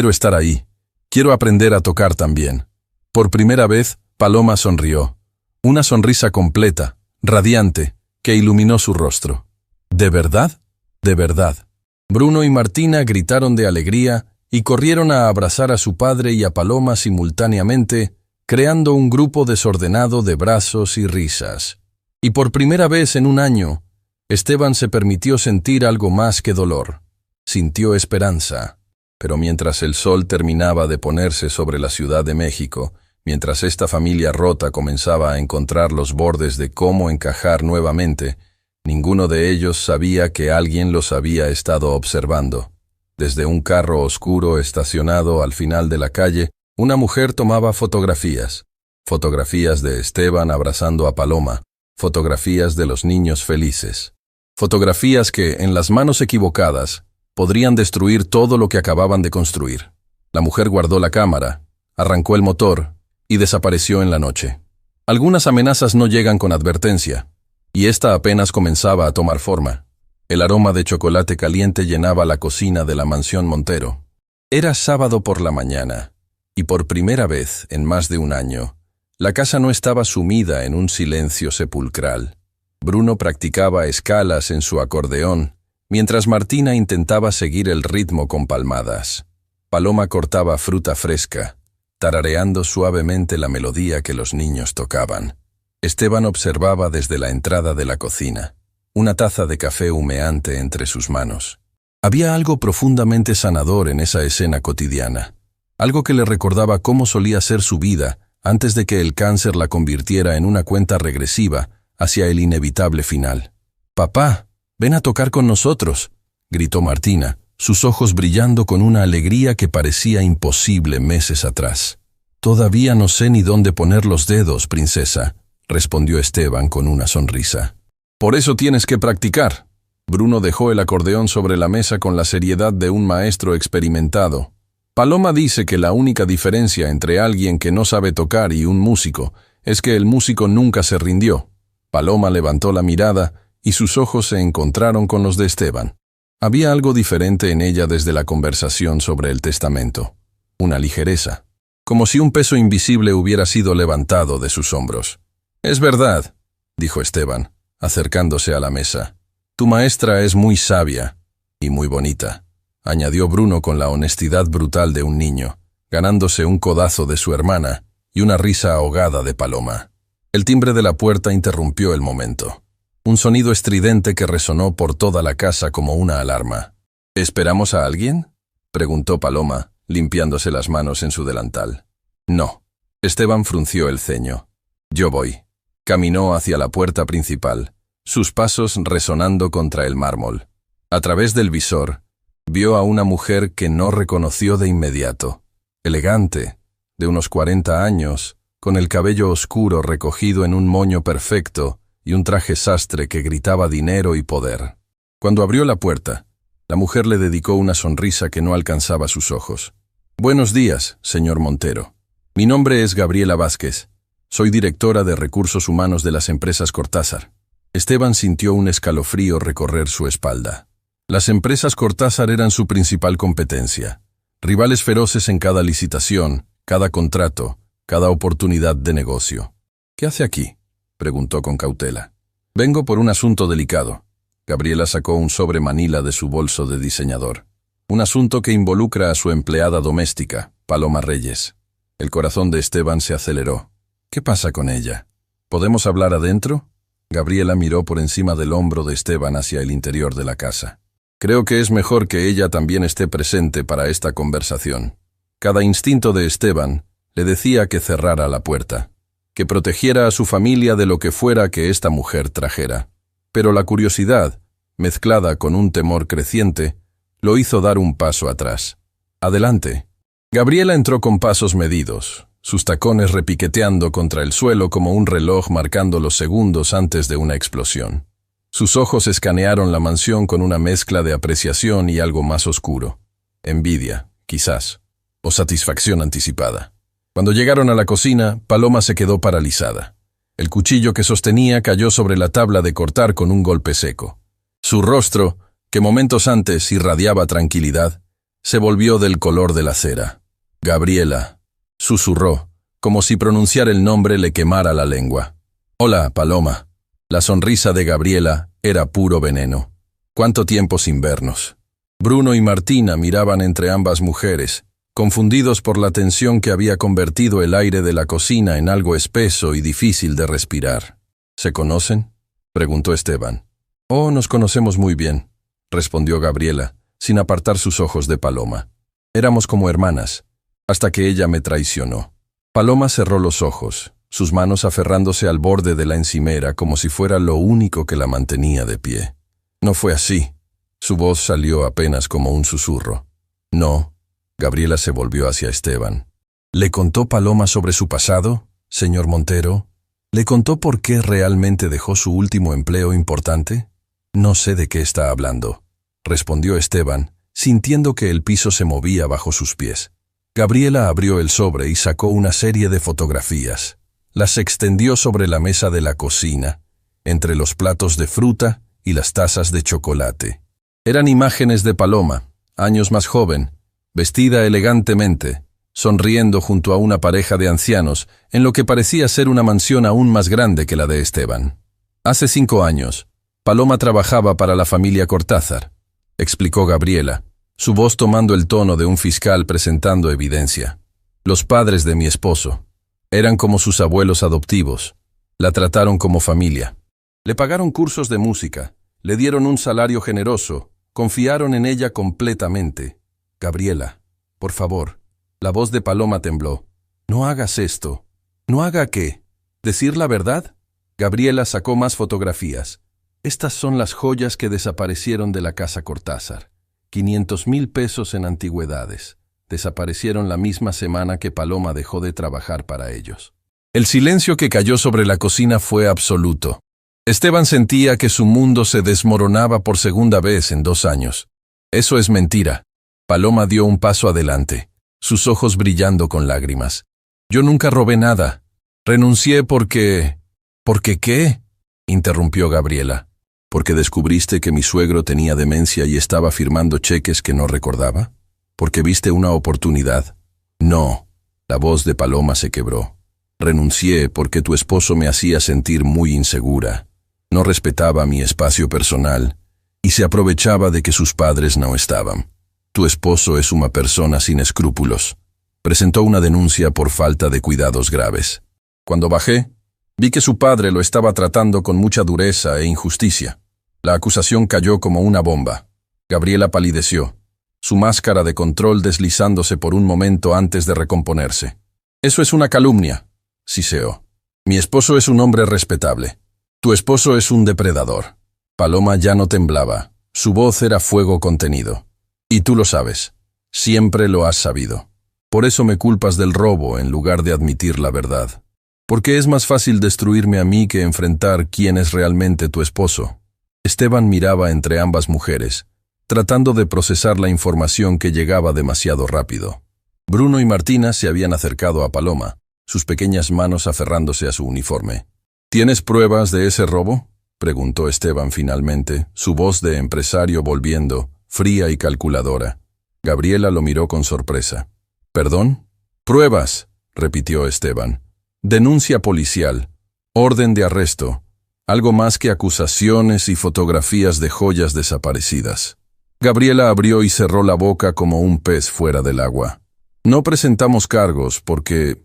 estar ahí. Quiero aprender a tocar también». Por primera vez, Paloma sonrió. Una sonrisa completa, radiante, que iluminó su rostro. «¿De verdad?» «De verdad». Bruno y Martina gritaron de alegría y corrieron a abrazar a su padre y a Paloma simultáneamente, creando un grupo desordenado de brazos y risas. Y por primera vez en un año, Esteban se permitió sentir algo más que dolor. Sintió esperanza. Pero mientras el sol terminaba de ponerse sobre la Ciudad de México, mientras esta familia rota comenzaba a encontrar los bordes de cómo encajar nuevamente, ninguno de ellos sabía que alguien los había estado observando. Desde un carro oscuro estacionado al final de la calle, una mujer tomaba fotografías. Fotografías de Esteban abrazando a Paloma, fotografías de los niños felices. Fotografías que, en las manos equivocadas, podrían destruir todo lo que acababan de construir. La mujer guardó la cámara, arrancó el motor y desapareció en la noche. Algunas amenazas no llegan con advertencia, y esta apenas comenzaba a tomar forma. El aroma de chocolate caliente llenaba la cocina de la mansión Montero. Era sábado por la mañana, y por primera vez en más de un año, la casa no estaba sumida en un silencio sepulcral. Bruno practicaba escalas en su acordeón, mientras Martina intentaba seguir el ritmo con palmadas. Paloma cortaba fruta fresca, tarareando suavemente la melodía que los niños tocaban. Esteban observaba desde la entrada de la cocina, una taza de café humeante entre sus manos. Había algo profundamente sanador en esa escena cotidiana, algo que le recordaba cómo solía ser su vida antes de que el cáncer la convirtiera en una cuenta regresiva hacia el inevitable final. «Papá, ven a tocar con nosotros», gritó Martina, sus ojos brillando con una alegría que parecía imposible meses atrás. «Todavía no sé ni dónde poner los dedos, princesa», respondió Esteban con una sonrisa. «Por eso tienes que practicar». Bruno dejó el acordeón sobre la mesa con la seriedad de un maestro experimentado. Paloma dice que la única diferencia entre alguien que no sabe tocar y un músico es que el músico nunca se rindió. Paloma levantó la mirada y sus ojos se encontraron con los de Esteban. Había algo diferente en ella desde la conversación sobre el testamento. Una ligereza, como si un peso invisible hubiera sido levantado de sus hombros. «Es verdad. dijo Esteban, acercándose a la mesa. Tu maestra es muy sabia y muy bonita, añadió Bruno con la honestidad brutal de un niño, ganándose un codazo de su hermana y una risa ahogada de Paloma. El timbre de la puerta interrumpió el momento. Un sonido estridente que resonó por toda la casa como una alarma. ¿Esperamos a alguien?, preguntó Paloma, limpiándose las manos en su delantal. No. Esteban frunció el ceño. Yo voy. Caminó hacia la puerta principal, sus pasos resonando contra el mármol. A través del visor, vio a una mujer que no reconoció de inmediato. Elegante, de unos 40 años, con el cabello oscuro recogido en un moño perfecto y un traje sastre que gritaba dinero y poder. Cuando abrió la puerta, la mujer le dedicó una sonrisa que no alcanzaba sus ojos. Buenos días, señor Montero. Mi nombre es Gabriela Vázquez. Soy directora de Recursos Humanos de las empresas Cortázar. Esteban sintió un escalofrío recorrer su espalda. Las empresas Cortázar eran su principal competencia. Rivales feroces en cada licitación, cada contrato, cada oportunidad de negocio. ¿Qué hace aquí?, preguntó con cautela. Vengo por un asunto delicado. Gabriela sacó un sobre manila de su bolso de diseñador. Un asunto que involucra a su empleada doméstica, Paloma Reyes. El corazón de Esteban se aceleró. ¿Qué pasa con ella? ¿Podemos hablar adentro? Gabriela miró por encima del hombro de Esteban hacia el interior de la casa. Creo que es mejor que ella también esté presente para esta conversación. Cada instinto de Esteban le decía que cerrara la puerta, que protegiera a su familia de lo que fuera que esta mujer trajera. Pero la curiosidad, mezclada con un temor creciente, lo hizo dar un paso atrás. Adelante. Gabriela entró con pasos medidos, sus tacones repiqueteando contra el suelo como un reloj marcando los segundos antes de una explosión. Sus ojos escanearon la mansión con una mezcla de apreciación y algo más oscuro. Envidia, quizás, o satisfacción anticipada. Cuando llegaron a la cocina, Paloma se quedó paralizada. El cuchillo que sostenía cayó sobre la tabla de cortar con un golpe seco. Su rostro, que momentos antes irradiaba tranquilidad, se volvió del color de la cera. Gabriela, susurró, como si pronunciar el nombre le quemara la lengua. Hola, Paloma. La sonrisa de Gabriela era puro veneno. ¿Cuánto tiempo sin vernos? Bruno y Martina miraban entre ambas mujeres, confundidos por la tensión que había convertido el aire de la cocina en algo espeso y difícil de respirar. ¿Se conocen?, preguntó Esteban. Oh, nos conocemos muy bien, respondió Gabriela, sin apartar sus ojos de Paloma. Éramos como hermanas, hasta que ella me traicionó. Paloma cerró los ojos, sus manos aferrándose al borde de la encimera como si fuera lo único que la mantenía de pie. No fue así. Su voz salió apenas como un susurro. No. Gabriela se volvió hacia Esteban. ¿Le contó Paloma sobre su pasado, señor Montero? ¿Le contó por qué realmente dejó su último empleo importante? No sé de qué está hablando, respondió Esteban, sintiendo que el piso se movía bajo sus pies. Gabriela abrió el sobre y sacó una serie de fotografías. Las extendió sobre la mesa de la cocina, entre los platos de fruta y las tazas de chocolate. Eran imágenes de Paloma, años más joven, vestida elegantemente, sonriendo junto a una pareja de ancianos, en lo que parecía ser una mansión aún más grande que la de Esteban. Hace 5 años, Paloma trabajaba para la familia Cortázar, explicó Gabriela, su voz tomando el tono de un fiscal presentando evidencia. Los padres de mi esposo eran como sus abuelos adoptivos. La trataron como familia. Le pagaron cursos de música, le dieron un salario generoso, confiaron en ella completamente. Gabriela, por favor. La voz de Paloma tembló. No hagas esto. ¿No haga qué? ¿Decir la verdad? Gabriela sacó más fotografías. Estas son las joyas que desaparecieron de la casa Cortázar. 500,000 pesos en antigüedades. Desaparecieron la misma semana que Paloma dejó de trabajar para ellos. El silencio que cayó sobre la cocina fue absoluto. Esteban sentía que su mundo se desmoronaba por segunda vez en 2 años. Eso es mentira. Paloma dio un paso adelante, sus ojos brillando con lágrimas. Yo nunca robé nada. Renuncié porque... ¿Por qué? Interrumpió Gabriela. ¿Porque descubriste que mi suegro tenía demencia y estaba firmando cheques que no recordaba? ¿Porque viste una oportunidad? No. La voz de Paloma se quebró. Renuncié porque tu esposo me hacía sentir muy insegura. No respetaba mi espacio personal y se aprovechaba de que sus padres no estaban. Tu esposo es una persona sin escrúpulos. Presentó una denuncia por falta de cuidados graves. Cuando bajé, vi que su padre lo estaba tratando con mucha dureza e injusticia. La acusación cayó como una bomba. Gabriela palideció, su máscara de control deslizándose por un momento antes de recomponerse. Eso es una calumnia, siseó. Mi esposo es un hombre respetable. Tu esposo es un depredador. Paloma ya no temblaba. Su voz era fuego contenido. Y tú lo sabes. Siempre lo has sabido. Por eso me culpas del robo en lugar de admitir la verdad. Porque es más fácil destruirme a mí que enfrentar quién es realmente tu esposo. Esteban miraba entre ambas mujeres, tratando de procesar la información que llegaba demasiado rápido. Bruno y Martina se habían acercado a Paloma, sus pequeñas manos aferrándose a su uniforme. ¿Tienes pruebas de ese robo?, preguntó Esteban finalmente, su voz de empresario volviendo, fría y calculadora. Gabriela lo miró con sorpresa. ¿Perdón? Pruebas, repitió Esteban. Denuncia policial, orden de arresto, algo más que acusaciones y fotografías de joyas desaparecidas. Gabriela abrió y cerró la boca como un pez fuera del agua. No presentamos cargos porque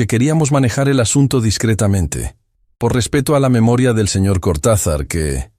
queríamos manejar el asunto discretamente, por respeto a la memoria del señor Cortázar, que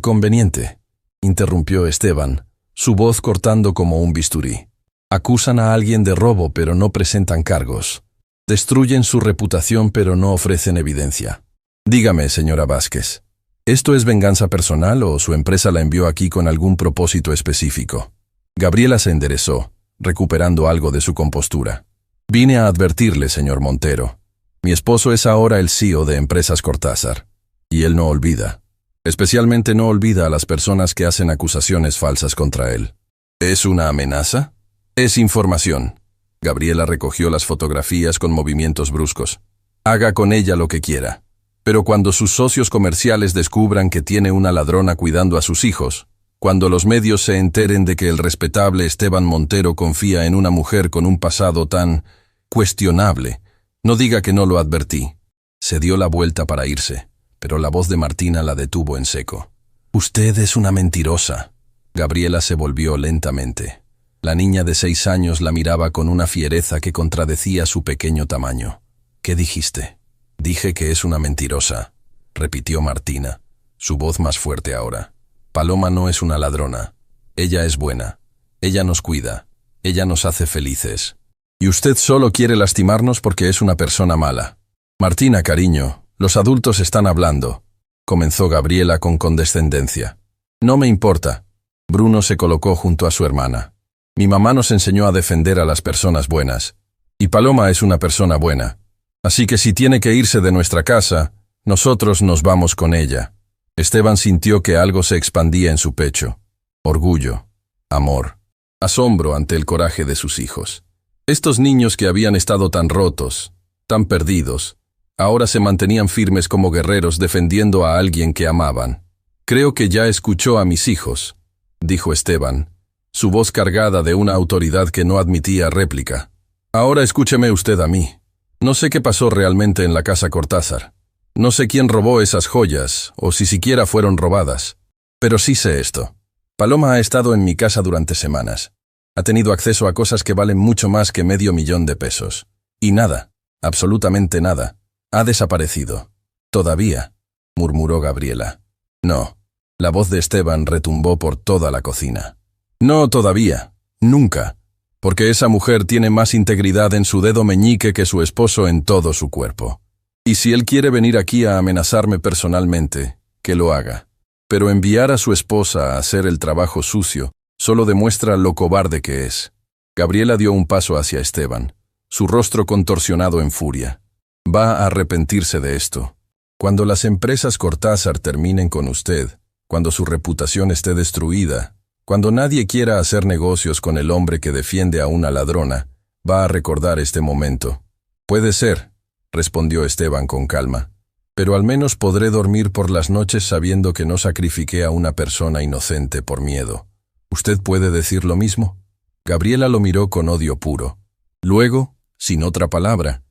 conveniente, interrumpió Esteban, su voz cortando como un bisturí. Acusan a alguien de robo pero no presentan cargos. Destruyen su reputación pero no ofrecen evidencia. Dígame, señora Vázquez, ¿esto es venganza personal o su empresa la envió aquí con algún propósito específico? Gabriela se enderezó, recuperando algo de su compostura. Vine a advertirle, señor Montero. Mi esposo es ahora el CEO de Empresas Cortázar, y él no olvida. Especialmente no olvida a las personas que hacen acusaciones falsas contra él. ¿Es una amenaza? Es información. Gabriela recogió las fotografías con movimientos bruscos. Haga con ella lo que quiera. Pero cuando sus socios comerciales descubran que tiene una ladrona cuidando a sus hijos, cuando los medios se enteren de que el respetable Esteban Montero confía en una mujer con un pasado tan cuestionable, no diga que no lo advertí. Se dio la vuelta para irse, pero la voz de Martina la detuvo en seco. Usted es una mentirosa. Gabriela se volvió lentamente. La niña de 6 años la miraba con una fiereza que contradecía su pequeño tamaño. ¿Qué dijiste? Dije que es una mentirosa, repitió Martina, su voz más fuerte ahora. Paloma no es una ladrona. Ella es buena. Ella nos cuida. Ella nos hace felices. Y usted solo quiere lastimarnos porque es una persona mala. Martina, cariño, los adultos están hablando, comenzó Gabriela con condescendencia. No me importa. Bruno se colocó junto a su hermana. Mi mamá nos enseñó a defender a las personas buenas. Y Paloma es una persona buena. Así que si tiene que irse de nuestra casa, nosotros nos vamos con ella. Esteban sintió que algo se expandía en su pecho. Orgullo, amor, asombro ante el coraje de sus hijos. Estos niños que habían estado tan rotos, tan perdidos, ahora se mantenían firmes como guerreros defendiendo a alguien que amaban. Creo que ya escuchó a mis hijos, dijo Esteban, su voz cargada de una autoridad que no admitía réplica. Ahora escúcheme usted a mí. No sé qué pasó realmente en la casa Cortázar. No sé quién robó esas joyas, o si siquiera fueron robadas. Pero sí sé esto. Paloma ha estado en mi casa durante semanas. Ha tenido acceso a cosas que valen mucho más que $500,000. Y nada, absolutamente nada, ha desaparecido. Todavía, murmuró Gabriela. No. La voz de Esteban retumbó por toda la cocina. No todavía, nunca, porque esa mujer tiene más integridad en su dedo meñique que su esposo en todo su cuerpo. Y si él quiere venir aquí a amenazarme personalmente, que lo haga. Pero enviar a su esposa a hacer el trabajo sucio solo demuestra lo cobarde que es. Gabriela dio un paso hacia Esteban, su rostro contorsionado en furia. Va a arrepentirse de esto. Cuando las empresas Cortázar terminen con usted, cuando su reputación esté destruida, cuando nadie quiera hacer negocios con el hombre que defiende a una ladrona, va a recordar este momento. Puede ser, respondió Esteban con calma, pero al menos podré dormir por las noches sabiendo que no sacrifiqué a una persona inocente por miedo. ¿Usted puede decir lo mismo? Gabriela lo miró con odio puro. Luego, sin otra palabra,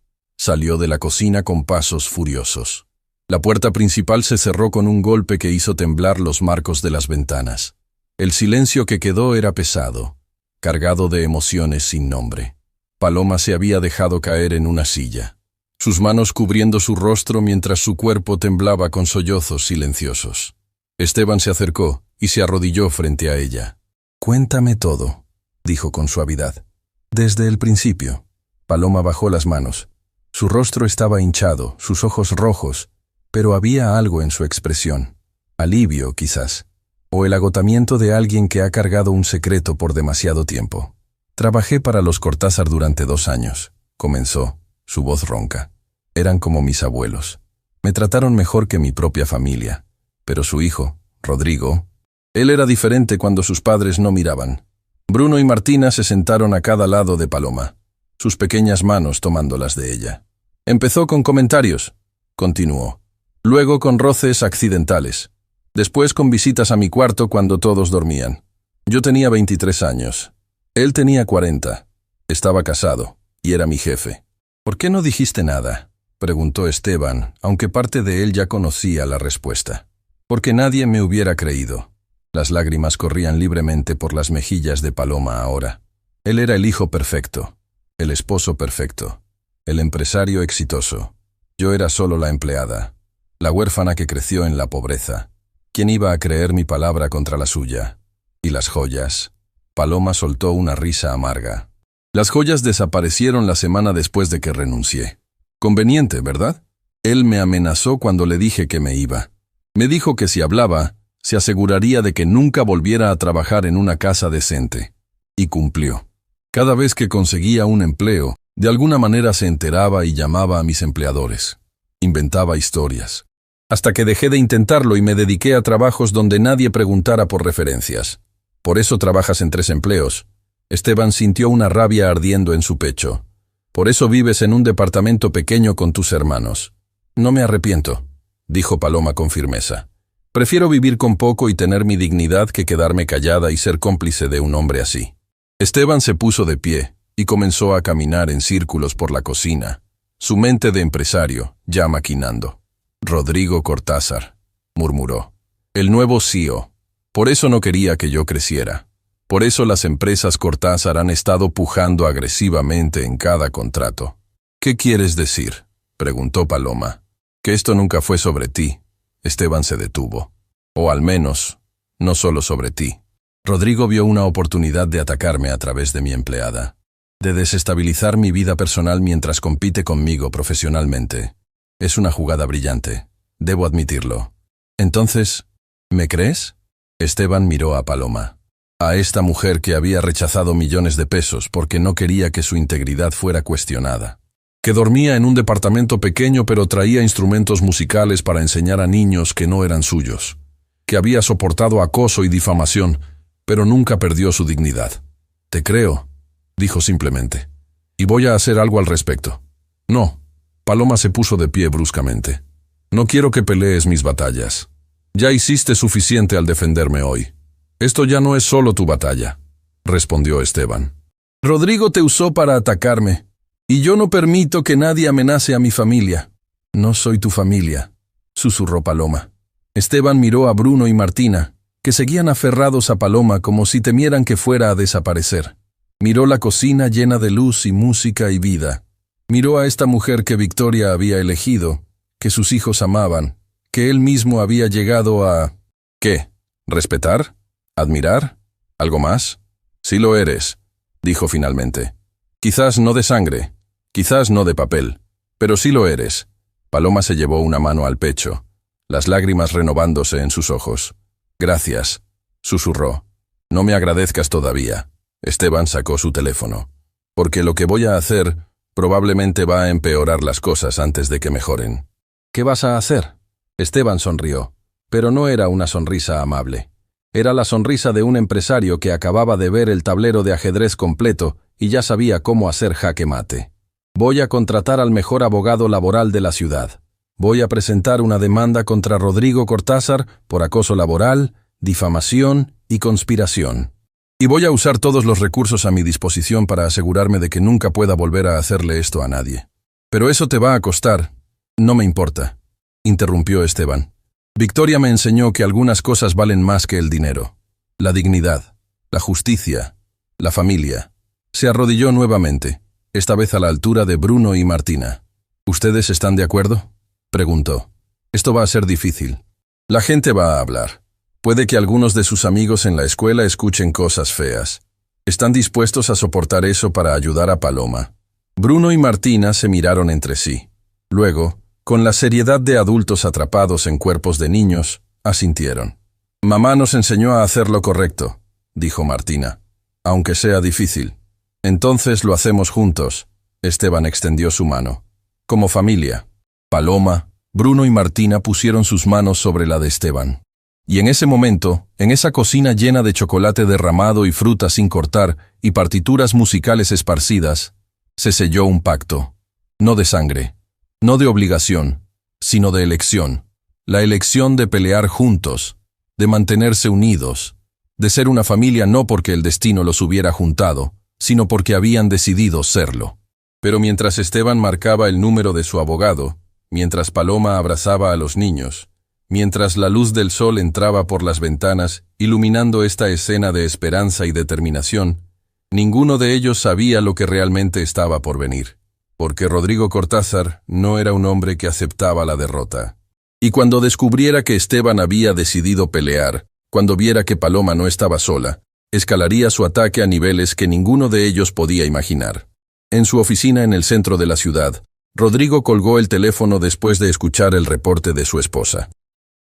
Salió de la cocina con pasos furiosos. La puerta principal se cerró con un golpe que hizo temblar los marcos de las ventanas. El silencio que quedó era pesado, cargado de emociones sin nombre. Paloma se había dejado caer en una silla, sus manos cubriendo su rostro mientras su cuerpo temblaba con sollozos silenciosos. Esteban se acercó y se arrodilló frente a ella. «Cuéntame todo», dijo con suavidad. «Desde el principio». Paloma bajó las manos. Su rostro estaba hinchado, sus ojos rojos, pero había algo en su expresión. Alivio, quizás, o el agotamiento de alguien que ha cargado un secreto por demasiado tiempo. «Trabajé para los Cortázar durante 2 años», comenzó, su voz ronca. «Eran como mis abuelos. Me trataron mejor que mi propia familia. Pero su hijo, Rodrigo, él era diferente cuando sus padres no miraban». Bruno y Martina se sentaron a cada lado de Paloma, sus pequeñas manos tomándolas de ella. «Empezó con comentarios», continuó. «Luego con roces accidentales. Después con visitas a mi cuarto cuando todos dormían. Yo tenía 23 años. Él tenía 40. Estaba casado, y era mi jefe». «¿Por qué no dijiste nada?», preguntó Esteban, aunque parte de él ya conocía la respuesta. «Porque nadie me hubiera creído». Las lágrimas corrían libremente por las mejillas de Paloma ahora. Él era el hijo perfecto, el esposo perfecto, el empresario exitoso. Yo era solo la empleada, la huérfana que creció en la pobreza. ¿Quién iba a creer mi palabra contra la suya? ¿Y las joyas? Paloma soltó una risa amarga. «Las joyas desaparecieron la semana después de que renuncié. Conveniente, ¿verdad? Él me amenazó cuando le dije que me iba. Me dijo que si hablaba, se aseguraría de que nunca volviera a trabajar en una casa decente. Y cumplió. Cada vez que conseguía un empleo, de alguna manera se enteraba y llamaba a mis empleadores. Inventaba historias. Hasta que dejé de intentarlo y me dediqué a trabajos donde nadie preguntara por referencias. Por eso trabajas en 3 empleos». Esteban sintió una rabia ardiendo en su pecho. «Por eso vives en un departamento pequeño con tus hermanos». «No me arrepiento», dijo Paloma con firmeza. «Prefiero vivir con poco y tener mi dignidad que quedarme callada y ser cómplice de un hombre así». Esteban se puso de pie y comenzó a caminar en círculos por la cocina, su mente de empresario ya maquinando. «Rodrigo Cortázar», murmuró. «El nuevo CEO. Por eso no quería que yo creciera. Por eso las empresas Cortázar han estado pujando agresivamente en cada contrato». «¿Qué quieres decir?», preguntó Paloma. «Que esto nunca fue sobre ti». Esteban se detuvo. «O al menos, no solo sobre ti». Rodrigo vio una oportunidad de atacarme a través de mi empleada, de desestabilizar mi vida personal mientras compite conmigo profesionalmente. Es una jugada brillante, debo admitirlo. Entonces, ¿me crees?». Esteban miró a Paloma, a esta mujer que había rechazado millones de pesos porque no quería que su integridad fuera cuestionada, que dormía en un departamento pequeño pero traía instrumentos musicales para enseñar a niños que no eran suyos, que había soportado acoso y difamación, pero nunca perdió su dignidad. «Te creo», dijo simplemente, «y voy a hacer algo al respecto». «No». Paloma se puso de pie bruscamente. «No quiero que pelees mis batallas. Ya hiciste suficiente al defenderme hoy. Esto ya no es solo tu batalla», respondió Esteban. «Rodrigo te usó para atacarme, y yo no permito que nadie amenace a mi familia». «No soy tu familia», susurró Paloma. Esteban miró a Bruno y Martina, que seguían aferrados a Paloma como si temieran que fuera a desaparecer. Miró la cocina llena de luz y música y vida. Miró a esta mujer que Victoria había elegido, que sus hijos amaban, que él mismo había llegado a... ¿Qué? ¿Respetar? ¿Admirar? ¿Algo más? «Sí lo eres», dijo finalmente. «Quizás no de sangre, quizás no de papel, pero sí lo eres». Paloma se llevó una mano al pecho, las lágrimas renovándose en sus ojos. «Gracias», susurró. «No me agradezcas todavía». Esteban sacó su teléfono. «Porque lo que voy a hacer probablemente va a empeorar las cosas antes de que mejoren». «¿Qué vas a hacer?». Esteban sonrió, pero no era una sonrisa amable. Era la sonrisa de un empresario que acababa de ver el tablero de ajedrez completo y ya sabía cómo hacer jaque mate. «Voy a contratar al mejor abogado laboral de la ciudad. Voy a presentar una demanda contra Rodrigo Cortázar por acoso laboral, difamación y conspiración. Y voy a usar todos los recursos a mi disposición para asegurarme de que nunca pueda volver a hacerle esto a nadie». Pero eso te va a costar. No me importa, interrumpió Esteban. Victoria me enseñó que algunas cosas valen más que el dinero. La dignidad, la justicia, la familia. Se arrodilló nuevamente, esta vez a la altura de Bruno y Martina. ¿Ustedes están de acuerdo?, preguntó. Esto va a ser difícil. La gente va a hablar. Puede que algunos de sus amigos en la escuela escuchen cosas feas. ¿Están dispuestos a soportar eso para ayudar a Paloma? Bruno y Martina se miraron entre sí. Luego, con la seriedad de adultos atrapados en cuerpos de niños, asintieron. Mamá nos enseñó a hacer lo correcto, dijo Martina. Aunque sea difícil. Entonces lo hacemos juntos. Esteban extendió su mano. Como familia. Paloma, Bruno y Martina pusieron sus manos sobre la de Esteban. Y en ese momento, en esa cocina llena de chocolate derramado y fruta sin cortar y partituras musicales esparcidas, se selló un pacto. No de sangre, no de obligación, sino de elección. La elección de pelear juntos, de mantenerse unidos, de ser una familia no porque el destino los hubiera juntado, sino porque habían decidido serlo. Pero mientras Esteban marcaba el número de su abogado, mientras Paloma abrazaba a los niños, mientras la luz del sol entraba por las ventanas, iluminando esta escena de esperanza y determinación, ninguno de ellos sabía lo que realmente estaba por venir, porque Rodrigo Cortázar no era un hombre que aceptaba la derrota. Y cuando descubriera que Esteban había decidido pelear, cuando viera que Paloma no estaba sola, escalaría su ataque a niveles que ninguno de ellos podía imaginar. En su oficina en el centro de la ciudad, Rodrigo colgó el teléfono después de escuchar el reporte de su esposa.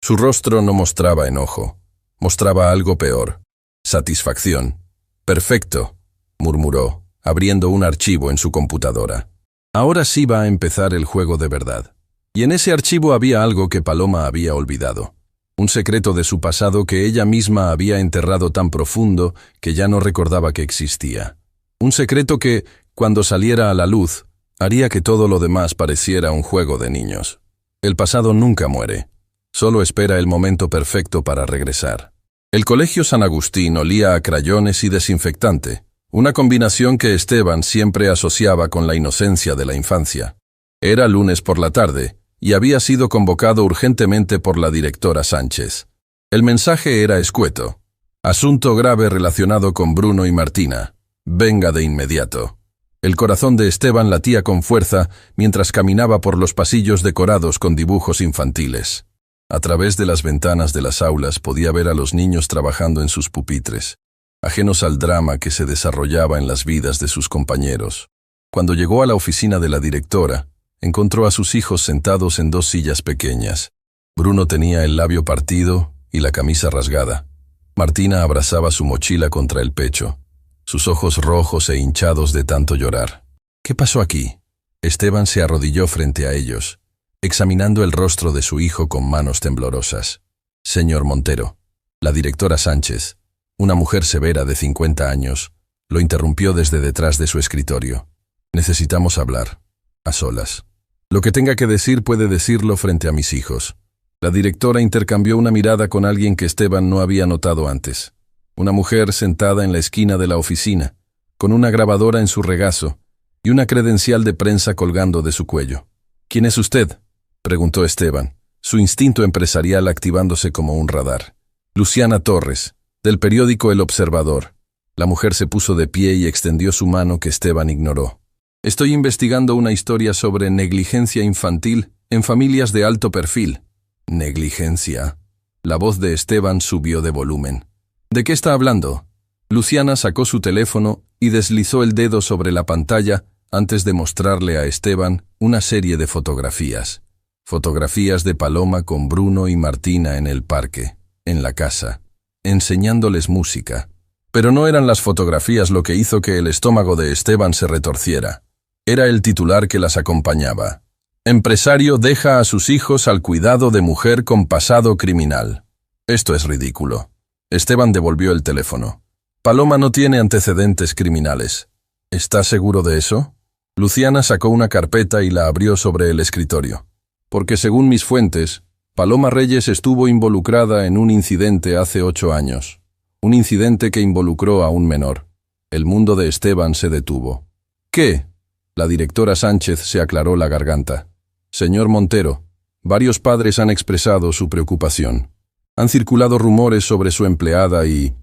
Su rostro no mostraba enojo, mostraba algo peor, satisfacción. Perfecto, murmuró, abriendo un archivo en su computadora. Ahora sí va a empezar el juego de verdad. Y en ese archivo había algo que Paloma había olvidado. Un secreto de su pasado que ella misma había enterrado tan profundo que ya no recordaba que existía. Un secreto que, cuando saliera a la luz, haría que todo lo demás pareciera un juego de niños. El pasado nunca muere. Solo espera el momento perfecto para regresar. El Colegio San Agustín olía a crayones y desinfectante, una combinación que Esteban siempre asociaba con la inocencia de la infancia. Era lunes por la tarde, y había sido convocado urgentemente por la directora Sánchez. El mensaje era escueto. Asunto grave relacionado con Bruno y Martina. Venga de inmediato. El corazón de Esteban latía con fuerza mientras caminaba por los pasillos decorados con dibujos infantiles. A través de las ventanas de las aulas podía ver a los niños trabajando en sus pupitres, ajenos al drama que se desarrollaba en las vidas de sus compañeros. Cuando llegó a la oficina de la directora, encontró a sus hijos sentados en dos sillas pequeñas. Bruno tenía el labio partido y la camisa rasgada. Martina abrazaba su mochila contra el pecho, sus ojos rojos e hinchados de tanto llorar. ¿Qué pasó aquí? Esteban se arrodilló frente a ellos, examinando el rostro de su hijo con manos temblorosas. Señor Montero, la directora Sánchez, una mujer severa de 50 años, lo interrumpió desde detrás de su escritorio. Necesitamos hablar, a solas. Lo que tenga que decir puede decirlo frente a mis hijos. La directora intercambió una mirada con alguien que Esteban no había notado antes. Una mujer sentada en la esquina de la oficina, con una grabadora en su regazo y una credencial de prensa colgando de su cuello. ¿Quién es usted?, preguntó Esteban, su instinto empresarial activándose como un radar. Luciana Torres, del periódico El Observador. La mujer se puso de pie y extendió su mano que Esteban ignoró. Estoy investigando una historia sobre negligencia infantil en familias de alto perfil. ¿Negligencia? La voz de Esteban subió de volumen. ¿De qué está hablando? Luciana sacó su teléfono y deslizó el dedo sobre la pantalla antes de mostrarle a Esteban una serie de fotografías. Fotografías de Paloma con Bruno y Martina en el parque, en la casa, enseñándoles música. Pero no eran las fotografías lo que hizo que el estómago de Esteban se retorciera. Era el titular que las acompañaba. Empresario deja a sus hijos al cuidado de mujer con pasado criminal. Esto es ridículo. Esteban devolvió el teléfono. Paloma no tiene antecedentes criminales. ¿Está seguro de eso? Luciana sacó una carpeta y la abrió sobre el escritorio. Porque según mis fuentes, Paloma Reyes estuvo involucrada en un incidente hace 8 años. Un incidente que involucró a un menor. El mundo de Esteban se detuvo. ¿Qué? La directora Sánchez se aclaró la garganta. Señor Montero, varios padres han expresado su preocupación. Han circulado rumores sobre su empleada y...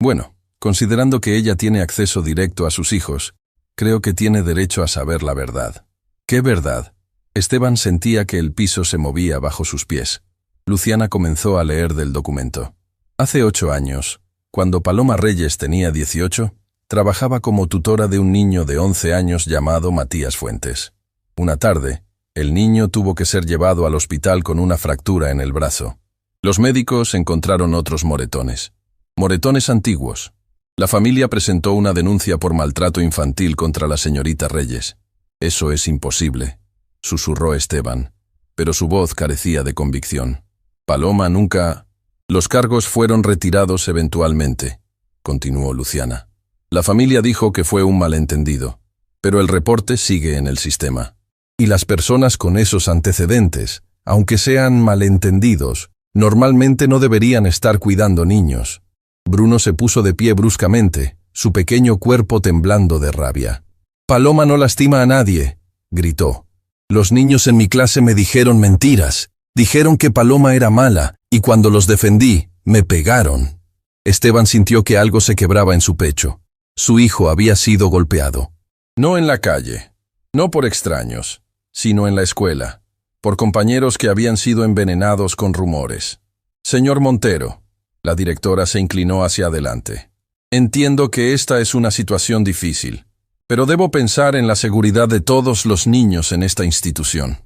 Bueno, considerando que ella tiene acceso directo a sus hijos, creo que tiene derecho a saber la verdad. ¿Qué verdad? Esteban sentía que el piso se movía bajo sus pies. Luciana comenzó a leer del documento. Hace 8 años, cuando Paloma Reyes tenía 18, trabajaba como tutora de un niño de 11 años llamado Matías Fuentes. Una tarde, el niño tuvo que ser llevado al hospital con una fractura en el brazo. Los médicos encontraron otros moretones. Moretones antiguos. La familia presentó una denuncia por maltrato infantil contra la señorita Reyes. Eso es imposible, susurró Esteban, pero su voz carecía de convicción. Paloma nunca... Los cargos fueron retirados eventualmente, continuó Luciana. La familia dijo que fue un malentendido, pero el reporte sigue en el sistema. Y las personas con esos antecedentes, aunque sean malentendidos, normalmente no deberían estar cuidando niños. Bruno se puso de pie bruscamente, su pequeño cuerpo temblando de rabia. «Paloma no lastima a nadie», gritó. «Los niños en mi clase me dijeron mentiras. Dijeron que Paloma era mala, y cuando los defendí, me pegaron». Esteban sintió que algo se quebraba en su pecho. Su hijo había sido golpeado. No en la calle, no por extraños, sino en la escuela, por compañeros que habían sido envenenados con rumores. «Señor Montero», la directora se inclinó hacia adelante. «Entiendo que esta es una situación difícil, pero debo pensar en la seguridad de todos los niños en esta institución.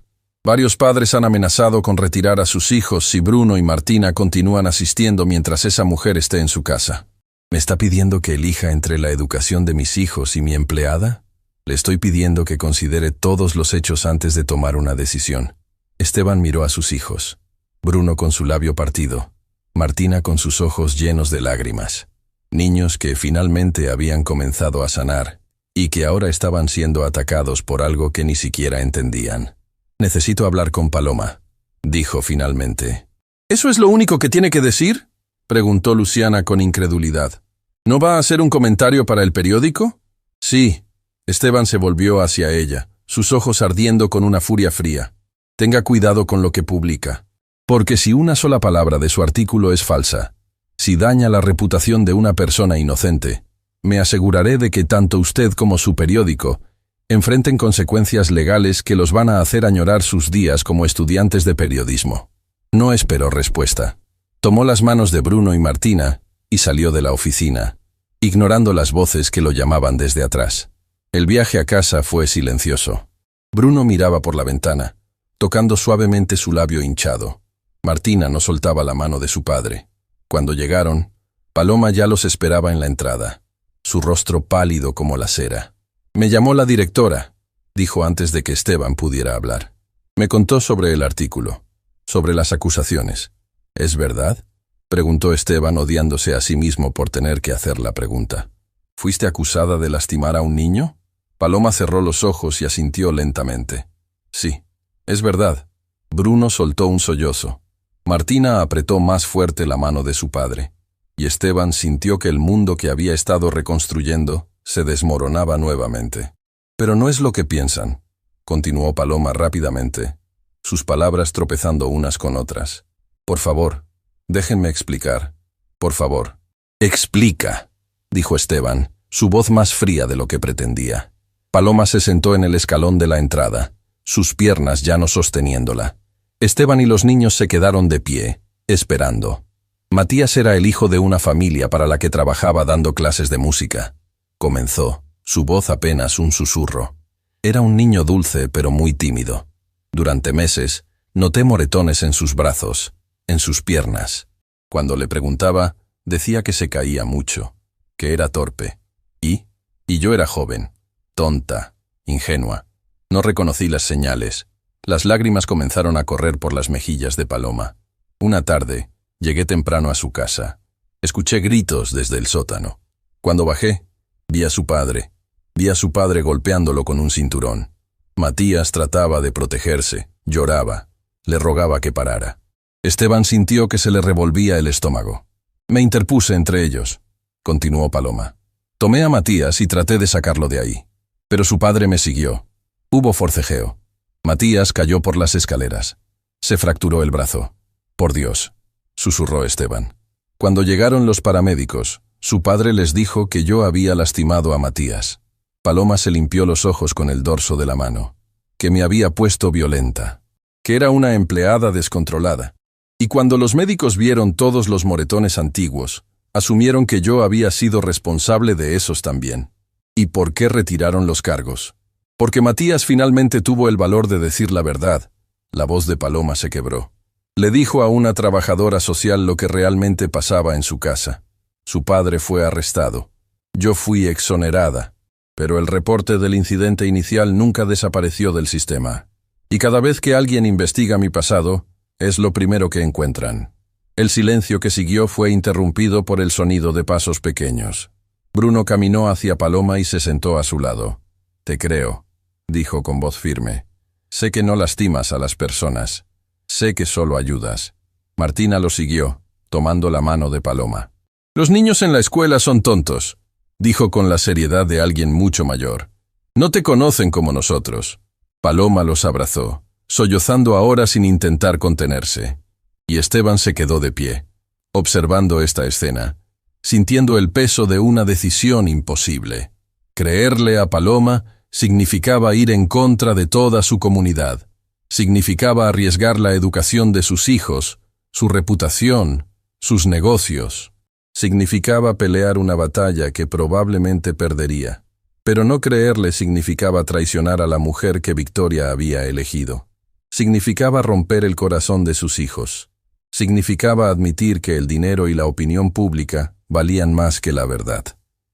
Varios padres han amenazado con retirar a sus hijos si Bruno y Martina continúan asistiendo mientras esa mujer esté en su casa. ¿Me está pidiendo que elija entre la educación de mis hijos y mi empleada? Le estoy pidiendo que considere todos los hechos antes de tomar una decisión». Esteban miró a sus hijos. Bruno con su labio partido, Martina con sus ojos llenos de lágrimas. Niños que finalmente habían comenzado a sanar y que ahora estaban siendo atacados por algo que ni siquiera entendían. «Necesito hablar con Paloma», dijo finalmente. «¿Eso es lo único que tiene que decir?», preguntó Luciana con incredulidad. «¿No va a hacer un comentario para el periódico?». «Sí». Esteban se volvió hacia ella, sus ojos ardiendo con una furia fría. «Tenga cuidado con lo que publica. Porque si una sola palabra de su artículo es falsa, si daña la reputación de una persona inocente, me aseguraré de que tanto usted como su periódico enfrenten consecuencias legales que los van a hacer añorar sus días como estudiantes de periodismo». No esperó respuesta. Tomó las manos de Bruno y Martina y salió de la oficina, ignorando las voces que lo llamaban desde atrás. El viaje a casa fue silencioso. Bruno miraba por la ventana, tocando suavemente su labio hinchado. Martina no soltaba la mano de su padre. Cuando llegaron, Paloma ya los esperaba en la entrada, su rostro pálido como la cera. «Me llamó la directora», dijo antes de que Esteban pudiera hablar. «Me contó sobre el artículo, sobre las acusaciones». «¿Es verdad?», preguntó Esteban odiándose a sí mismo por tener que hacer la pregunta. «¿Fuiste acusada de lastimar a un niño?». Paloma cerró los ojos y asintió lentamente. «Sí, es verdad». Bruno soltó un sollozo. Martina apretó más fuerte la mano de su padre, y Esteban sintió que el mundo que había estado reconstruyendo se desmoronaba nuevamente. «Pero no es lo que piensan», continuó Paloma rápidamente, sus palabras tropezando unas con otras. «Por favor, déjenme explicar. Por favor». «Explica», dijo Esteban, su voz más fría de lo que pretendía. Paloma se sentó en el escalón de la entrada, sus piernas ya no sosteniéndola. Esteban y los niños se quedaron de pie, esperando. Matías era el hijo de una familia para la que trabajaba dando clases de música. Comenzó, su voz apenas un susurro. Era un niño dulce pero muy tímido. Durante meses, noté moretones en sus brazos, en sus piernas. Cuando le preguntaba, decía que se caía mucho, que era torpe. Y yo era joven, tonta, ingenua. No reconocí las señales. Las lágrimas comenzaron a correr por las mejillas de Paloma. Una tarde, llegué temprano a su casa. Escuché gritos desde el sótano. Cuando bajé, vi a su padre golpeándolo con un cinturón. Matías trataba de protegerse, lloraba, le rogaba que parara. Esteban sintió que se le revolvía el estómago. Me interpuse entre ellos, continuó Paloma. Tomé a Matías y traté de sacarlo de ahí. Pero su padre me siguió. Hubo forcejeo. Matías cayó por las escaleras. Se fracturó el brazo. «Por Dios», susurró Esteban. Cuando llegaron los paramédicos, su padre les dijo que yo había lastimado a Matías. Paloma se limpió los ojos con el dorso de la mano. Que me había puesto violenta. Que era una empleada descontrolada. Y cuando los médicos vieron todos los moretones antiguos, asumieron que yo había sido responsable de esos también. ¿Y por qué retiraron los cargos? Porque Matías finalmente tuvo el valor de decir la verdad. La voz de Paloma se quebró. Le dijo a una trabajadora social lo que realmente pasaba en su casa. Su padre fue arrestado. Yo fui exonerada. Pero el reporte del incidente inicial nunca desapareció del sistema. Y cada vez que alguien investiga mi pasado, es lo primero que encuentran. El silencio que siguió fue interrumpido por el sonido de pasos pequeños. Bruno caminó hacia Paloma y se sentó a su lado. «Te creo», dijo con voz firme. «Sé que no lastimas a las personas. Sé que solo ayudas». Martina lo siguió, tomando la mano de Paloma. «Los niños en la escuela son tontos», dijo con la seriedad de alguien mucho mayor. «No te conocen como nosotros». Paloma los abrazó, sollozando ahora sin intentar contenerse. Y Esteban se quedó de pie, observando esta escena, sintiendo el peso de una decisión imposible. Creerle a Paloma significaba ir en contra de toda su comunidad. Significaba arriesgar la educación de sus hijos, su reputación, sus negocios. Significaba pelear una batalla que probablemente perdería. Pero no creerle significaba traicionar a la mujer que Victoria había elegido. Significaba romper el corazón de sus hijos. Significaba admitir que el dinero y la opinión pública valían más que la verdad.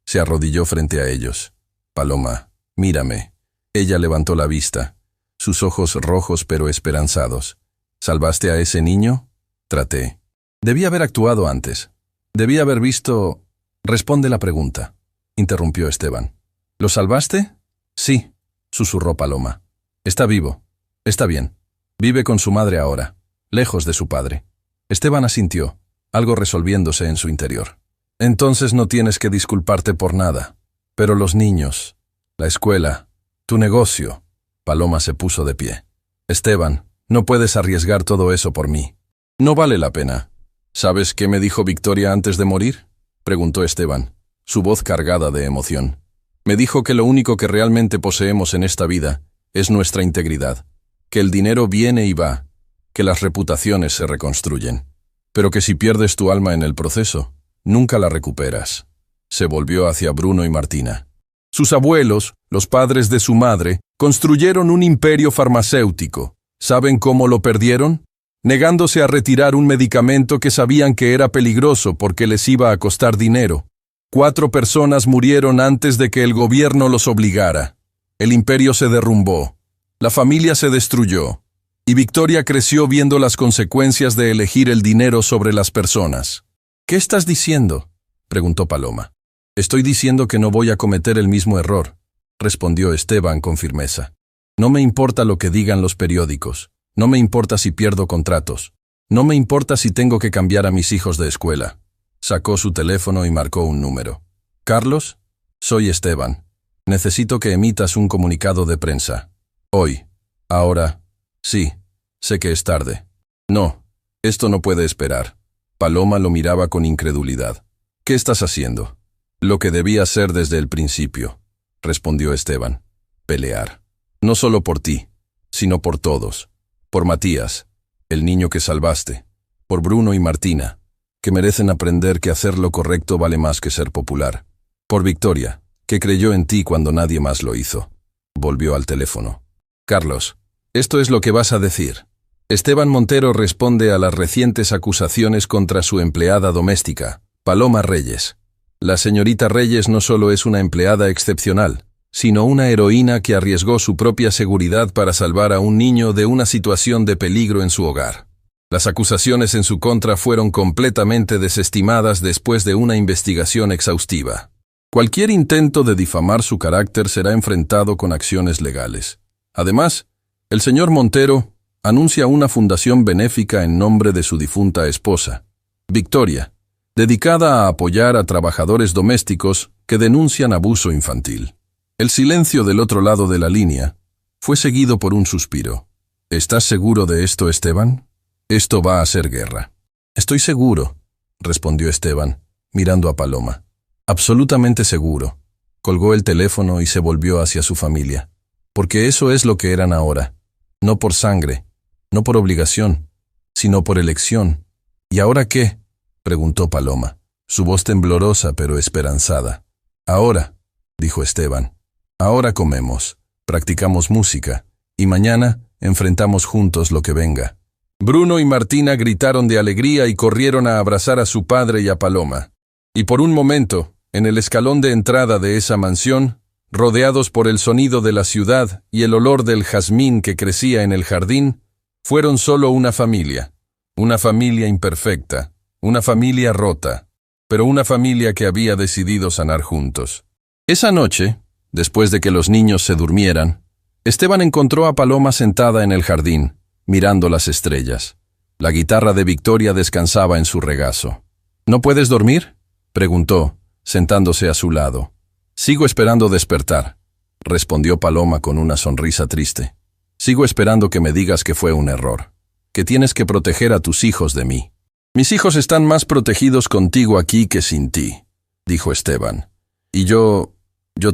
Se arrodilló frente a ellos. «Paloma, mírame». Ella levantó la vista, sus ojos rojos pero esperanzados. «¿Salvaste a ese niño?» «Traté. Debí haber actuado antes. Debí haber visto...» «Responde la pregunta», interrumpió Esteban. «¿Lo salvaste?» «Sí», susurró Paloma. «Está vivo. Está bien. Vive con su madre ahora, lejos de su padre». Esteban asintió, algo resolviéndose en su interior. «Entonces no tienes que disculparte por nada. Pero los niños, la escuela, tu negocio...» Paloma se puso de pie. «Esteban, no puedes arriesgar todo eso por mí. No vale la pena». «¿Sabes qué me dijo Victoria antes de morir?», preguntó Esteban, su voz cargada de emoción. «Me dijo que lo único que realmente poseemos en esta vida es nuestra integridad, que el dinero viene y va, que las reputaciones se reconstruyen, pero que si pierdes tu alma en el proceso, nunca la recuperas». Se volvió hacia Bruno y Martina. «Sus abuelos, los padres de su madre, construyeron un imperio farmacéutico. ¿Saben cómo lo perdieron? Negándose a retirar un medicamento que sabían que era peligroso porque les iba a costar dinero. 4 personas murieron antes de que el gobierno los obligara. El imperio se derrumbó. La familia se destruyó. Y Victoria creció viendo las consecuencias de elegir el dinero sobre las personas». «¿Qué estás diciendo?», preguntó Paloma. «Estoy diciendo que no voy a cometer el mismo error», respondió Esteban con firmeza. «No me importa lo que digan los periódicos. No me importa si pierdo contratos. No me importa si tengo que cambiar a mis hijos de escuela». Sacó su teléfono y marcó un número. «Carlos, soy Esteban. Necesito que emitas un comunicado de prensa. Hoy. Ahora. Sí, sé que es tarde». «No, esto no puede esperar». Paloma lo miraba con incredulidad. «¿Qué estás haciendo?» «Lo que debía hacer desde el principio», respondió Esteban. «Pelear. No solo por ti, sino por todos. Por Matías, el niño que salvaste. Por Bruno y Martina, que merecen aprender que hacer lo correcto vale más que ser popular. Por Victoria, que creyó en ti cuando nadie más lo hizo». Volvió al teléfono. «Carlos, esto es lo que vas a decir. Esteban Montero responde a las recientes acusaciones contra su empleada doméstica, Paloma Reyes. La señorita Reyes no solo es una empleada excepcional, sino una heroína que arriesgó su propia seguridad para salvar a un niño de una situación de peligro en su hogar. Las acusaciones en su contra fueron completamente desestimadas después de una investigación exhaustiva. Cualquier intento de difamar su carácter será enfrentado con acciones legales. Además, el señor Montero anuncia una fundación benéfica en nombre de su difunta esposa, Victoria, dedicada a apoyar a trabajadores domésticos que denuncian abuso infantil. El silencio del otro lado de la línea fue seguido por un suspiro. ¿Estás seguro de esto, Esteban? Esto va a ser guerra. Estoy seguro, respondió Esteban, mirando a Paloma. Absolutamente seguro. Colgó el teléfono y se volvió hacia su familia. Porque eso es lo que eran ahora. No por sangre, no por obligación, sino por elección. ¿Y ahora qué?, preguntó Paloma, su voz temblorosa pero esperanzada. Ahora, dijo Esteban, ahora comemos, practicamos música, y mañana enfrentamos juntos lo que venga. Bruno y Martina gritaron de alegría y corrieron a abrazar a su padre y a Paloma. Y por un momento, en el escalón de entrada de esa mansión, rodeados por el sonido de la ciudad y el olor del jazmín que crecía en el jardín, fueron solo una familia imperfecta, una familia rota, pero una familia que había decidido sanar juntos. Esa noche, después de que los niños se durmieran, Esteban encontró a Paloma sentada en el jardín, mirando las estrellas. La guitarra de Victoria descansaba en su regazo. ¿No puedes dormir?, preguntó, sentándose a su lado. Sigo esperando despertar, respondió Paloma con una sonrisa triste. Sigo esperando que me digas que fue un error, que tienes que proteger a tus hijos de mí. Mis hijos están más protegidos contigo aquí que sin ti, dijo Esteban. Y yo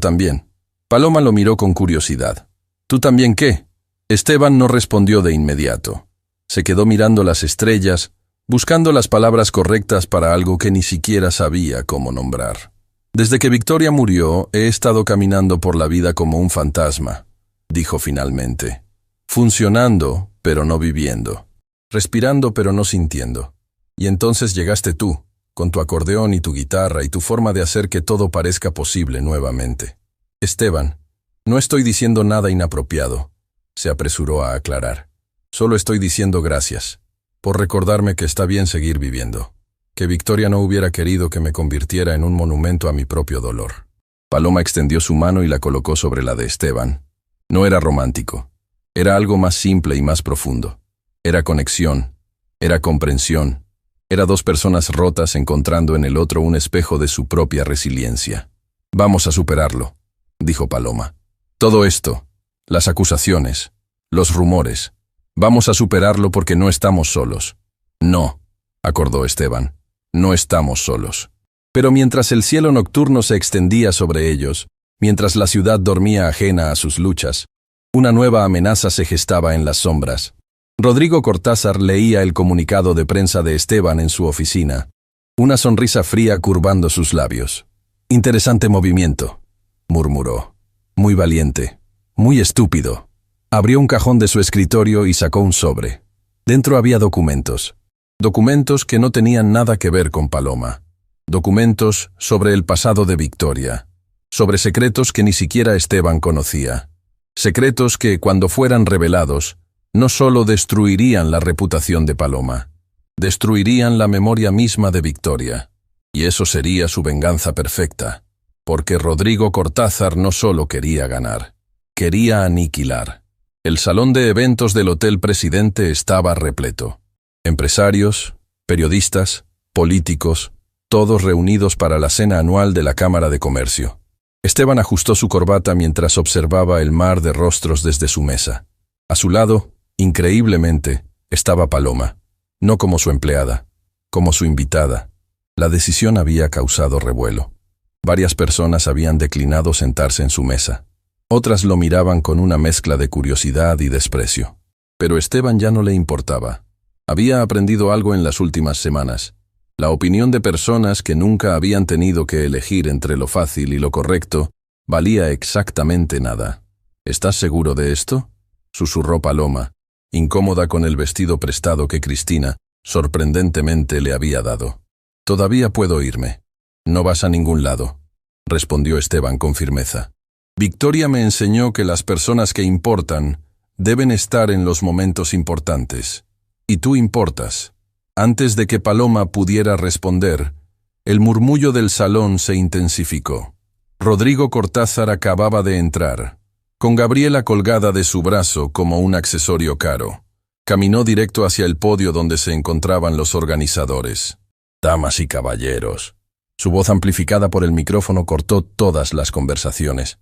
también. Paloma lo miró con curiosidad. ¿Tú también qué? Esteban no respondió de inmediato. Se quedó mirando las estrellas, buscando las palabras correctas para algo que ni siquiera sabía cómo nombrar. Desde que Victoria murió, he estado caminando por la vida como un fantasma, dijo finalmente. Funcionando, pero no viviendo. Respirando, pero no sintiendo. Y entonces llegaste tú, con tu acordeón y tu guitarra y tu forma de hacer que todo parezca posible nuevamente. Esteban, no estoy diciendo nada inapropiado, se apresuró a aclarar. Solo estoy diciendo gracias, por recordarme que está bien seguir viviendo. Que Victoria no hubiera querido que me convirtiera en un monumento a mi propio dolor. Paloma extendió su mano y la colocó sobre la de Esteban. No era romántico. Era algo más simple y más profundo. Era conexión. Era comprensión. Era dos personas rotas encontrando en el otro un espejo de su propia resiliencia. Vamos a superarlo, dijo Paloma. Todo esto, las acusaciones, los rumores, vamos a superarlo porque no estamos solos. No, acordó Esteban, no estamos solos. Pero mientras el cielo nocturno se extendía sobre ellos, mientras la ciudad dormía ajena a sus luchas, una nueva amenaza se gestaba en las sombras. Rodrigo Cortázar leía el comunicado de prensa de Esteban en su oficina, una sonrisa fría curvando sus labios. Interesante movimiento, murmuró. Muy valiente, muy estúpido. Abrió un cajón de su escritorio y sacó un sobre. Dentro había documentos. Documentos que no tenían nada que ver con Paloma. Documentos sobre el pasado de Victoria. Sobre secretos que ni siquiera Esteban conocía. Secretos que, cuando fueran revelados, no solo destruirían la reputación de Paloma, destruirían la memoria misma de Victoria. Y eso sería su venganza perfecta, porque Rodrigo Cortázar no solo quería ganar, quería aniquilar. El salón de eventos del Hotel Presidente estaba repleto. Empresarios, periodistas, políticos, todos reunidos para la cena anual de la Cámara de Comercio. Esteban ajustó su corbata mientras observaba el mar de rostros desde su mesa. A su lado, increíblemente, estaba Paloma, no como su empleada, como su invitada. La decisión había causado revuelo. Varias personas habían declinado sentarse en su mesa. Otras lo miraban con una mezcla de curiosidad y desprecio. Pero Esteban ya no le importaba. Había aprendido algo en las últimas semanas. La opinión de personas que nunca habían tenido que elegir entre lo fácil y lo correcto valía exactamente nada. ¿Estás seguro de esto?, susurró Paloma, incómoda con el vestido prestado que Cristina, sorprendentemente, le había dado. Todavía puedo irme. No vas a ningún lado, respondió Esteban con firmeza. Victoria me enseñó que las personas que importan deben estar en los momentos importantes. Y tú importas. Antes de que Paloma pudiera responder, el murmullo del salón se intensificó. Rodrigo Cortázar acababa de entrar, con Gabriela colgada de su brazo como un accesorio caro. Caminó directo hacia el podio donde se encontraban los organizadores. Damas y caballeros. Su voz amplificada por el micrófono cortó todas las conversaciones.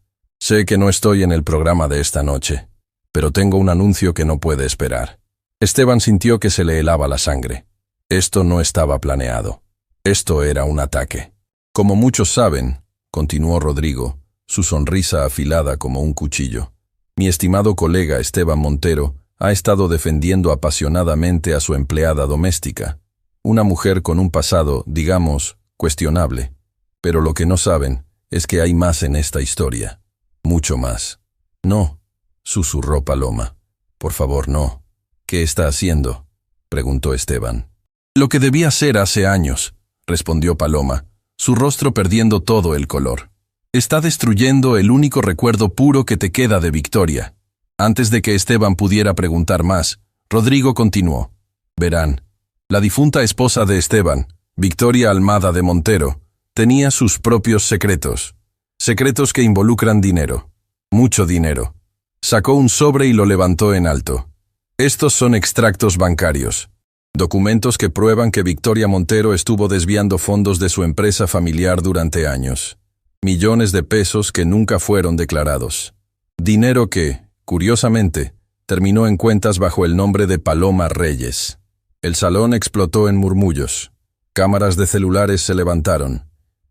Sé que no estoy en el programa de esta noche, pero tengo un anuncio que no puede esperar. Esteban sintió que se le helaba la sangre. Esto no estaba planeado. Esto era un ataque. Como muchos saben, continuó Rodrigo, su sonrisa afilada como un cuchillo, mi estimado colega Esteban Montero ha estado defendiendo apasionadamente a su empleada doméstica, una mujer con un pasado, digamos, cuestionable. Pero lo que no saben es que hay más en esta historia. Mucho más. No, susurró Paloma. Por favor, no. ¿Qué está haciendo?, preguntó Esteban. Lo que debía hacer hace años, respondió Paloma, su rostro perdiendo todo el color. Está destruyendo el único recuerdo puro que te queda de Victoria. Antes de que Esteban pudiera preguntar más, Rodrigo continuó. Verán, la difunta esposa de Esteban, Victoria Almada de Montero, tenía sus propios secretos. Secretos que involucran dinero. Mucho dinero. Sacó un sobre y lo levantó en alto. Estos son extractos bancarios. Documentos que prueban que Victoria Montero estuvo desviando fondos de su empresa familiar durante años. Millones de pesos que nunca fueron declarados. Dinero que, curiosamente, terminó en cuentas bajo el nombre de Paloma Reyes. El salón explotó en murmullos. Cámaras de celulares se levantaron.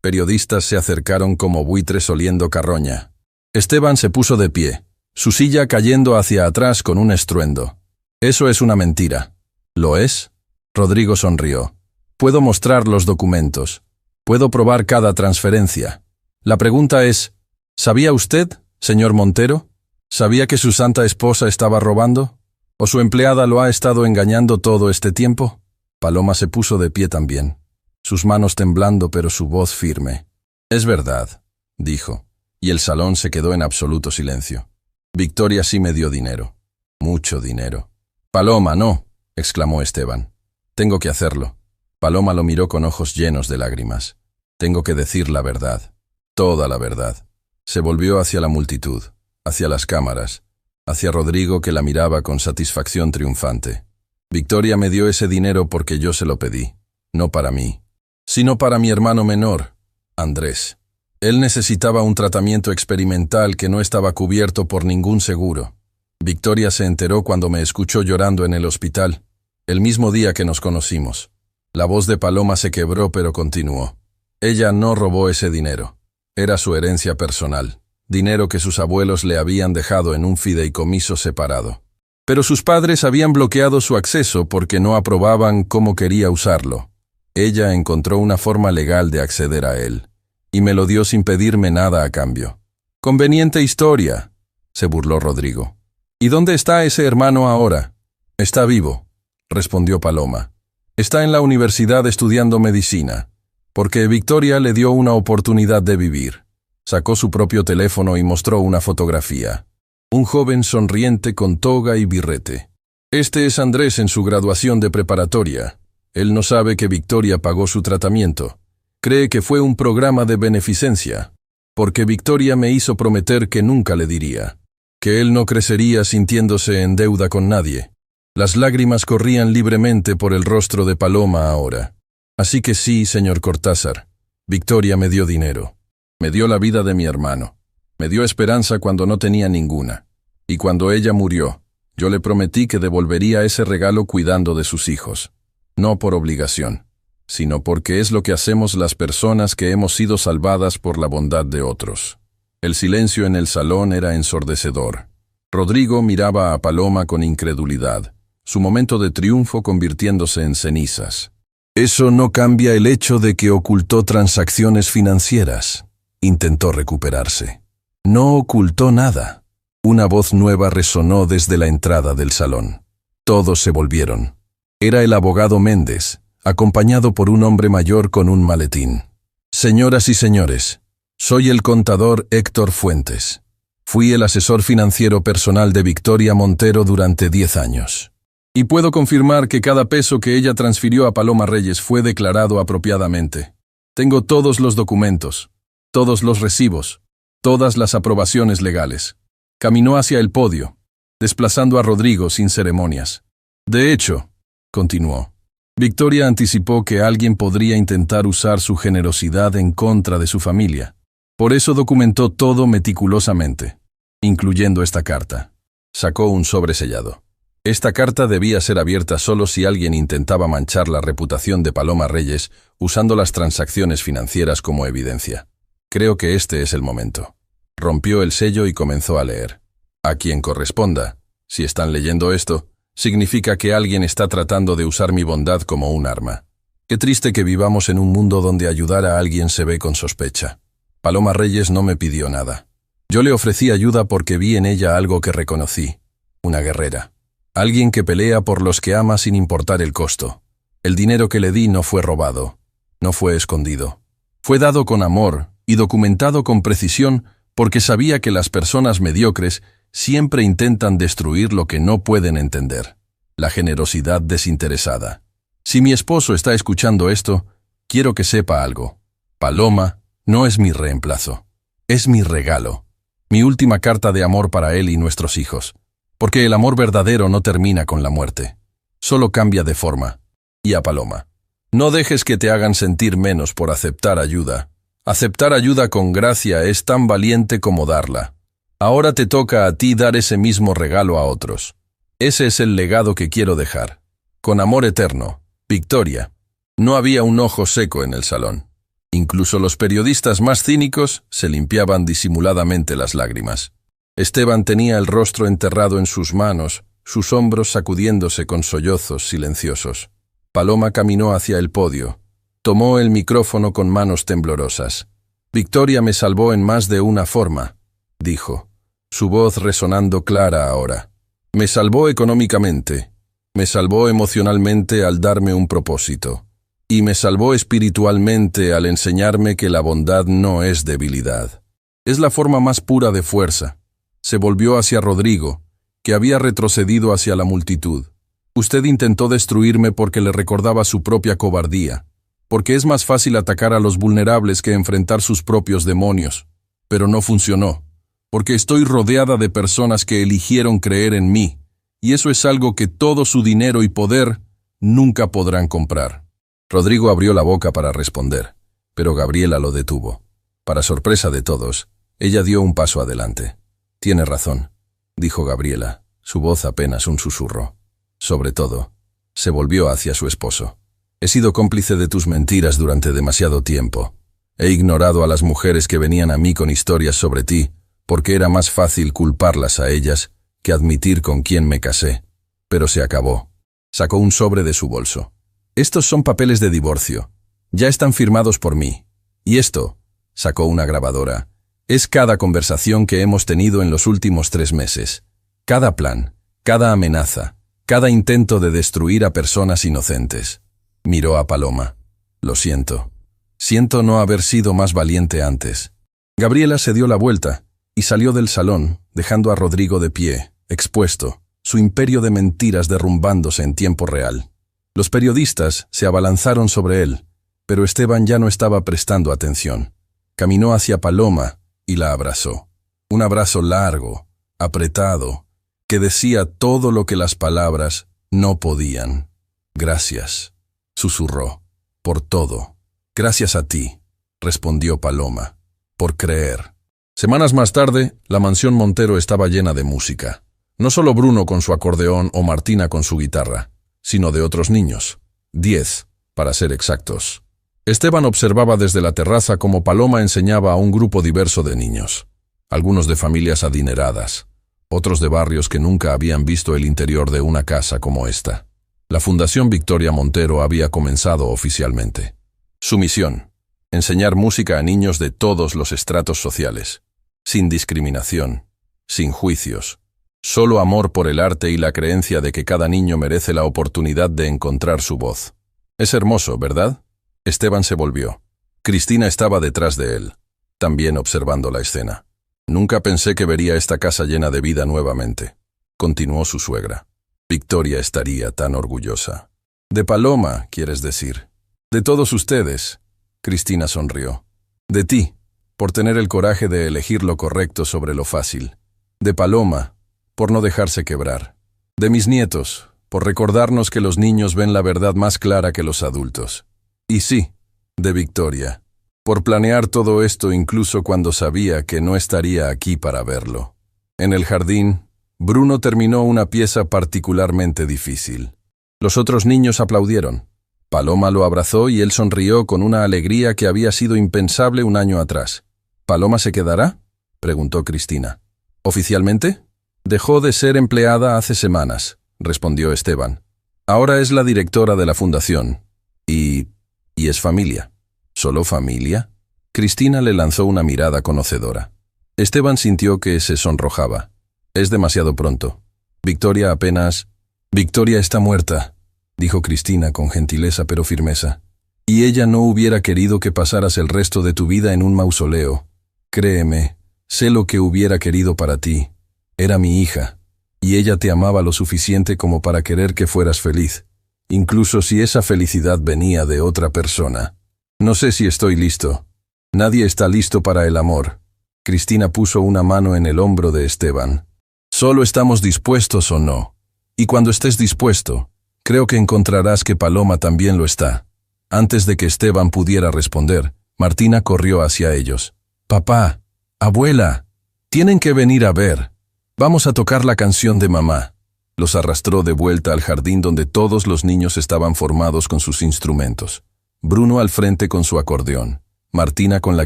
Periodistas se acercaron como buitres oliendo carroña. Esteban se puso de pie, su silla cayendo hacia atrás con un estruendo. Eso es una mentira. ¿Lo es? Rodrigo sonrió. Puedo mostrar los documentos. Puedo probar cada transferencia. La pregunta es, ¿sabía usted, señor Montero? ¿Sabía que su santa esposa estaba robando? ¿O su empleada lo ha estado engañando todo este tiempo? Paloma se puso de pie también, sus manos temblando pero su voz firme. Es verdad, dijo, y el salón se quedó en absoluto silencio. Victoria sí me dio dinero. Mucho dinero. Paloma, no, exclamó Esteban. Tengo que hacerlo. Paloma lo miró con ojos llenos de lágrimas. Tengo que decir la verdad. Toda la verdad. Se volvió hacia la multitud, hacia las cámaras, hacia Rodrigo que la miraba con satisfacción triunfante. Victoria me dio ese dinero porque yo se lo pedí, no para mí, sino para mi hermano menor, Andrés. Él necesitaba un tratamiento experimental que no estaba cubierto por ningún seguro. Victoria se enteró cuando me escuchó llorando en el hospital, el mismo día que nos conocimos. La voz de Paloma se quebró pero continuó. Ella no robó ese dinero. Era su herencia personal, dinero que sus abuelos le habían dejado en un fideicomiso separado. Pero sus padres habían bloqueado su acceso porque no aprobaban cómo quería usarlo. Ella encontró una forma legal de acceder a él, y me lo dio sin pedirme nada a cambio. Conveniente historia, se burló Rodrigo. ¿Y dónde está ese hermano ahora? Está vivo, respondió Paloma. Está en la universidad estudiando medicina, porque Victoria le dio una oportunidad de vivir. Sacó su propio teléfono y mostró una fotografía. Un joven sonriente con toga y birrete. Este es Andrés en su graduación de preparatoria. Él no sabe que Victoria pagó su tratamiento. Cree que fue un programa de beneficencia, porque Victoria me hizo prometer que nunca le diría, que él no crecería sintiéndose en deuda con nadie. Las lágrimas corrían libremente por el rostro de Paloma ahora. Así que sí, señor Cortázar, Victoria me dio dinero. Me dio la vida de mi hermano. Me dio esperanza cuando no tenía ninguna. Y cuando ella murió, yo le prometí que devolvería ese regalo cuidando de sus hijos. No por obligación, sino porque es lo que hacemos las personas que hemos sido salvadas por la bondad de otros. El silencio en el salón era ensordecedor. Rodrigo miraba a Paloma con incredulidad, su momento de triunfo convirtiéndose en cenizas. Eso no cambia el hecho de que ocultó transacciones financieras. Intentó recuperarse. No ocultó nada. Una voz nueva resonó desde la entrada del salón. Todos se volvieron. Era el abogado Méndez, acompañado por un hombre mayor con un maletín. Señoras y señores, soy el contador Héctor Fuentes. Fui el asesor financiero personal de Victoria Montero durante 10 años. Y puedo confirmar que cada peso que ella transfirió a Paloma Reyes fue declarado apropiadamente. Tengo todos los documentos, todos los recibos, todas las aprobaciones legales. Caminó hacia el podio, desplazando a Rodrigo sin ceremonias. De hecho, continuó, Victoria anticipó que alguien podría intentar usar su generosidad en contra de su familia. Por eso documentó todo meticulosamente, incluyendo esta carta. Sacó un sobre sellado. Esta carta debía ser abierta solo si alguien intentaba manchar la reputación de Paloma Reyes usando las transacciones financieras como evidencia. Creo que este es el momento. Rompió el sello y comenzó a leer. A quien corresponda, si están leyendo esto, significa que alguien está tratando de usar mi bondad como un arma. Qué triste que vivamos en un mundo donde ayudar a alguien se ve con sospecha. Paloma Reyes no me pidió nada. Yo le ofrecí ayuda porque vi en ella algo que reconocí. Una guerrera. Alguien que pelea por los que ama sin importar el costo. El dinero que le di no fue robado. No fue escondido. Fue dado con amor y documentado con precisión porque sabía que las personas mediocres siempre intentan destruir lo que no pueden entender. La generosidad desinteresada. Si mi esposo está escuchando esto, quiero que sepa algo. Paloma no es mi reemplazo. Es mi regalo. Mi última carta de amor para él y nuestros hijos. Porque el amor verdadero no termina con la muerte. Solo cambia de forma. Y a Paloma. No dejes que te hagan sentir menos por aceptar ayuda. Aceptar ayuda con gracia es tan valiente como darla. Ahora te toca a ti dar ese mismo regalo a otros. Ese es el legado que quiero dejar. Con amor eterno, Victoria. No había un ojo seco en el salón. Incluso los periodistas más cínicos se limpiaban disimuladamente las lágrimas. Esteban tenía el rostro enterrado en sus manos, sus hombros sacudiéndose con sollozos silenciosos. Paloma caminó hacia el podio. Tomó el micrófono con manos temblorosas. Victoria me salvó en más de una forma, dijo, su voz resonando clara ahora. Me salvó económicamente, me salvó emocionalmente al darme un propósito, y me salvó espiritualmente al enseñarme que la bondad no es debilidad. Es la forma más pura de fuerza. Se volvió hacia Rodrigo, que había retrocedido hacia la multitud. Usted intentó destruirme porque le recordaba su propia cobardía, porque es más fácil atacar a los vulnerables que enfrentar sus propios demonios. Pero no funcionó, porque estoy rodeada de personas que eligieron creer en mí, y eso es algo que todo su dinero y poder nunca podrán comprar. Rodrigo abrió la boca para responder, pero Gabriela lo detuvo. Para sorpresa de todos, ella dio un paso adelante. Tiene razón, dijo Gabriela, su voz apenas un susurro. Sobre todo, se volvió hacia su esposo. He sido cómplice de tus mentiras durante demasiado tiempo. He ignorado a las mujeres que venían a mí con historias sobre ti, porque era más fácil culparlas a ellas que admitir con quién me casé. Pero se acabó. Sacó un sobre de su bolso. Estos son papeles de divorcio. Ya están firmados por mí. Y esto, sacó una grabadora, es cada conversación que hemos tenido en los últimos 3 meses. Cada plan, cada amenaza, cada intento de destruir a personas inocentes. Miró a Paloma. Lo siento. Siento no haber sido más valiente antes. Gabriela se dio la vuelta y salió del salón, dejando a Rodrigo de pie, expuesto, su imperio de mentiras derrumbándose en tiempo real. Los periodistas se abalanzaron sobre él, pero Esteban ya no estaba prestando atención. Caminó hacia Paloma y la abrazó. Un abrazo largo, apretado, que decía todo lo que las palabras no podían. Gracias, susurró, por todo. Gracias a ti, respondió Paloma, por creer. Semanas más tarde, la mansión Montero estaba llena de música. No solo Bruno con su acordeón o Martina con su guitarra, sino de otros niños. 10, para ser exactos. Esteban observaba desde la terraza cómo Paloma enseñaba a un grupo diverso de niños. Algunos de familias adineradas, otros de barrios que nunca habían visto el interior de una casa como esta. La Fundación Victoria Montero había comenzado oficialmente. Su misión: enseñar música a niños de todos los estratos sociales, sin discriminación, sin juicios, solo amor por el arte y la creencia de que cada niño merece la oportunidad de encontrar su voz. Es hermoso, ¿verdad? Esteban se volvió. Cristina estaba detrás de él, también observando la escena. Nunca pensé que vería esta casa llena de vida nuevamente, continuó su suegra. Victoria estaría tan orgullosa. De Paloma, quieres decir. De todos ustedes, Cristina sonrió. De ti, por tener el coraje de elegir lo correcto sobre lo fácil. De Paloma, por no dejarse quebrar. De mis nietos, por recordarnos que los niños ven la verdad más clara que los adultos. Y sí, de Victoria, por planear todo esto incluso cuando sabía que no estaría aquí para verlo. En el jardín, Bruno terminó una pieza particularmente difícil. Los otros niños aplaudieron. Paloma lo abrazó y él sonrió con una alegría que había sido impensable un año atrás. ¿Paloma se quedará?, preguntó Cristina. ¿Oficialmente? Dejó de ser empleada hace semanas, respondió Esteban. Ahora es la directora de la fundación. Y es familia. ¿Solo familia? Cristina le lanzó una mirada conocedora. Esteban sintió que se sonrojaba. Es demasiado pronto. Victoria apenas... Victoria está muerta, dijo Cristina con gentileza pero firmeza. Y ella no hubiera querido que pasaras el resto de tu vida en un mausoleo. Créeme, sé lo que hubiera querido para ti. Era mi hija, y ella te amaba lo suficiente como para querer que fueras feliz, incluso si esa felicidad venía de otra persona. No sé si estoy listo. Nadie está listo para el amor. Cristina puso una mano en el hombro de Esteban. Solo estamos dispuestos o no. Y cuando estés dispuesto, creo que encontrarás que Paloma también lo está. Antes de que Esteban pudiera responder, Martina corrió hacia ellos. Papá, abuela, tienen que venir a ver. Vamos a tocar la canción de mamá. Los arrastró de vuelta al jardín donde todos los niños estaban formados con sus instrumentos. Bruno al frente con su acordeón, Martina con la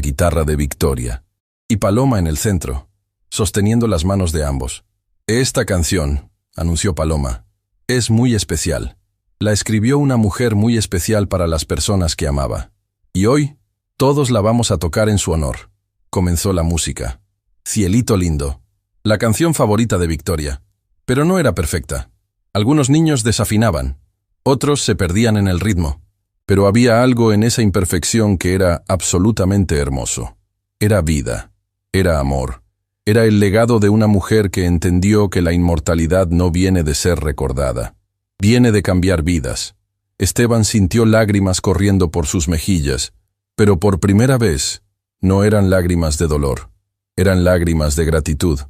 guitarra de Victoria, y Paloma en el centro, sosteniendo las manos de ambos. Esta canción, anunció Paloma, es muy especial. La escribió una mujer muy especial para las personas que amaba. Y hoy, todos la vamos a tocar en su honor. Comenzó la música. Cielito lindo. La canción favorita de Victoria. Pero no era perfecta. Algunos niños desafinaban. Otros se perdían en el ritmo. Pero había algo en esa imperfección que era absolutamente hermoso. Era vida. Era amor. Era el legado de una mujer que entendió que la inmortalidad no viene de ser recordada. Viene de cambiar vidas. Esteban sintió lágrimas corriendo por sus mejillas, pero por primera vez no eran lágrimas de dolor. Eran lágrimas de gratitud,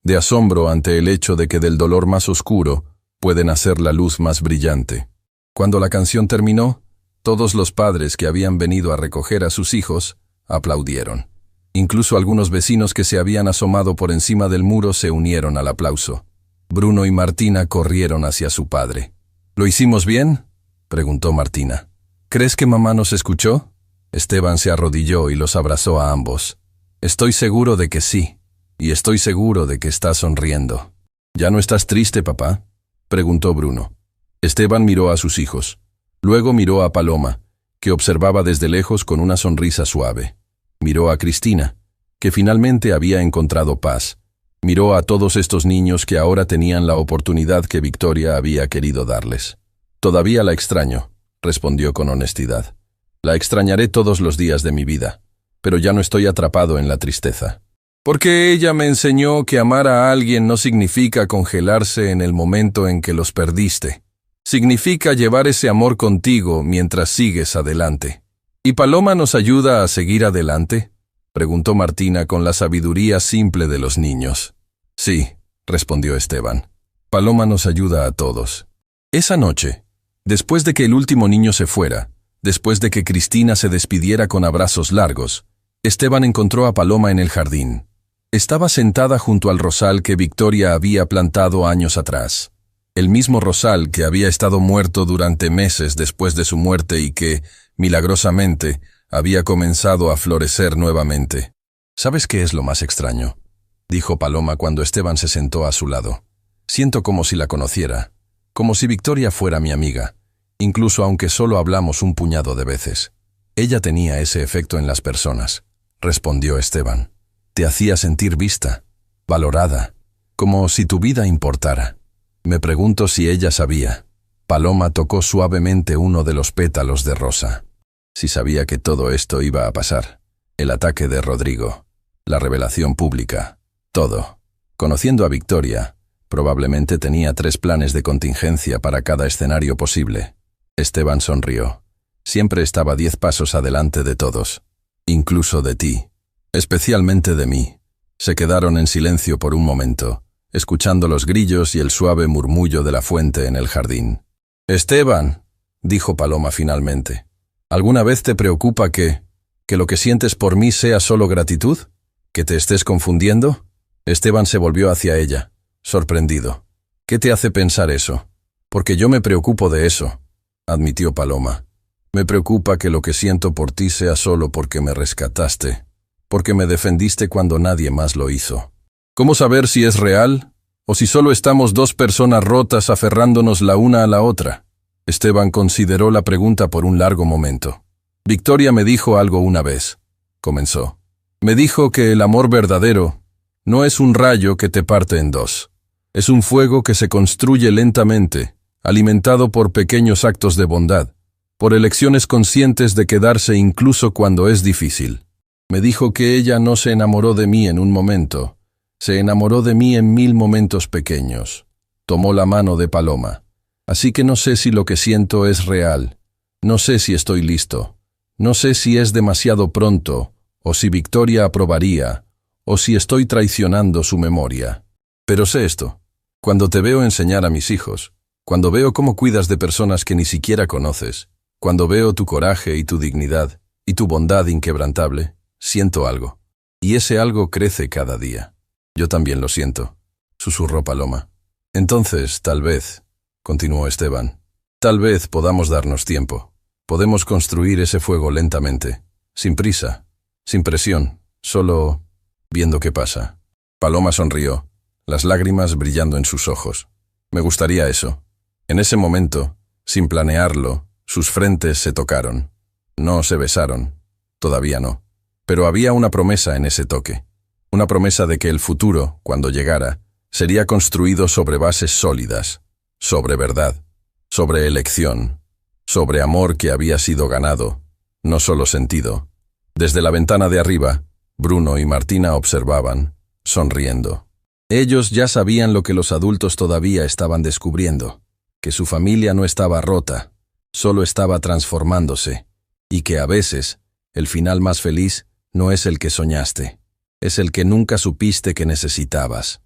de asombro ante el hecho de que del dolor más oscuro puede nacer la luz más brillante. Cuando la canción terminó, todos los padres que habían venido a recoger a sus hijos aplaudieron. Incluso algunos vecinos que se habían asomado por encima del muro se unieron al aplauso. Bruno y Martina corrieron hacia su padre. ¿Lo hicimos bien?, preguntó Martina. ¿Crees que mamá nos escuchó? Esteban se arrodilló y los abrazó a ambos. Estoy seguro de que sí, y estoy seguro de que estás sonriendo. ¿Ya no estás triste, papá?, preguntó Bruno. Esteban miró a sus hijos. Luego miró a Paloma, que observaba desde lejos con una sonrisa suave. Miró a Cristina, que finalmente había encontrado paz. Miró a todos estos niños que ahora tenían la oportunidad que Victoria había querido darles. Todavía la extraño, respondió con honestidad. La extrañaré todos los días de mi vida, pero ya no estoy atrapado en la tristeza. Porque ella me enseñó que amar a alguien no significa congelarse en el momento en que los perdiste. Significa llevar ese amor contigo mientras sigues adelante. ¿Y Paloma nos ayuda a seguir adelante?, preguntó Martina con la sabiduría simple de los niños. Sí, respondió Esteban. Paloma nos ayuda a todos. Esa noche, después de que el último niño se fuera, después de que Cristina se despidiera con abrazos largos, Esteban encontró a Paloma en el jardín. Estaba sentada junto al rosal que Victoria había plantado años atrás. El mismo rosal que había estado muerto durante meses después de su muerte y que, milagrosamente, había comenzado a florecer nuevamente. ¿Sabes qué es lo más extraño?, dijo Paloma cuando Esteban se sentó a su lado. Siento como si la conociera, como si Victoria fuera mi amiga, incluso aunque solo hablamos un puñado de veces. Ella tenía ese efecto en las personas, respondió Esteban. Te hacía sentir vista, valorada, como si tu vida importara. Me pregunto si ella sabía. Paloma tocó suavemente uno de los pétalos de rosa. Si sabía que todo esto iba a pasar. El ataque de Rodrigo, la revelación pública, todo. Conociendo a Victoria, probablemente tenía 3 planes de contingencia para cada escenario posible. Esteban sonrió. Siempre estaba 10 pasos adelante de todos, incluso de ti, especialmente de mí. Se quedaron en silencio por un momento, escuchando los grillos y el suave murmullo de la fuente en el jardín. Esteban, dijo Paloma finalmente. ¿Alguna vez te preocupa que...? ¿Que lo que sientes por mí sea solo gratitud? ¿Que te estés confundiendo? Esteban se volvió hacia ella, sorprendido. ¿Qué te hace pensar eso? Porque yo me preocupo de eso, admitió Paloma. Me preocupa que lo que siento por ti sea solo porque me rescataste, porque me defendiste cuando nadie más lo hizo. ¿Cómo saber si es real o si solo estamos dos personas rotas aferrándonos la una a la otra? Esteban consideró la pregunta por un largo momento. Victoria me dijo algo una vez, comenzó. Me dijo que el amor verdadero no es un rayo que te parte en dos. Es un fuego que se construye lentamente, alimentado por pequeños actos de bondad, por elecciones conscientes de quedarse incluso cuando es difícil. Me dijo que ella no se enamoró de mí en un momento, se enamoró de mí en 1000 momentos pequeños. Tomó la mano de Paloma. Así que no sé si lo que siento es real, no sé si estoy listo, no sé si es demasiado pronto, o si Victoria aprobaría, o si estoy traicionando su memoria. Pero sé esto, cuando te veo enseñar a mis hijos, cuando veo cómo cuidas de personas que ni siquiera conoces, cuando veo tu coraje y tu dignidad, y tu bondad inquebrantable, siento algo. Y ese algo crece cada día. Yo también lo siento, susurró Paloma. Entonces, tal vez, continuó Esteban, tal vez podamos darnos tiempo. Podemos construir ese fuego lentamente, sin prisa, sin presión, solo viendo qué pasa. Paloma sonrió, las lágrimas brillando en sus ojos. Me gustaría eso. En ese momento, sin planearlo, sus frentes se tocaron. No se besaron, todavía no. Pero había una promesa en ese toque. Una promesa de que el futuro, cuando llegara, sería construido sobre bases sólidas, sobre verdad, sobre elección, sobre amor que había sido ganado, no solo sentido. Desde la ventana de arriba, Bruno y Martina observaban, sonriendo. Ellos ya sabían lo que los adultos todavía estaban descubriendo, que su familia no estaba rota, solo estaba transformándose, y que a veces, el final más feliz no es el que soñaste, es el que nunca supiste que necesitabas.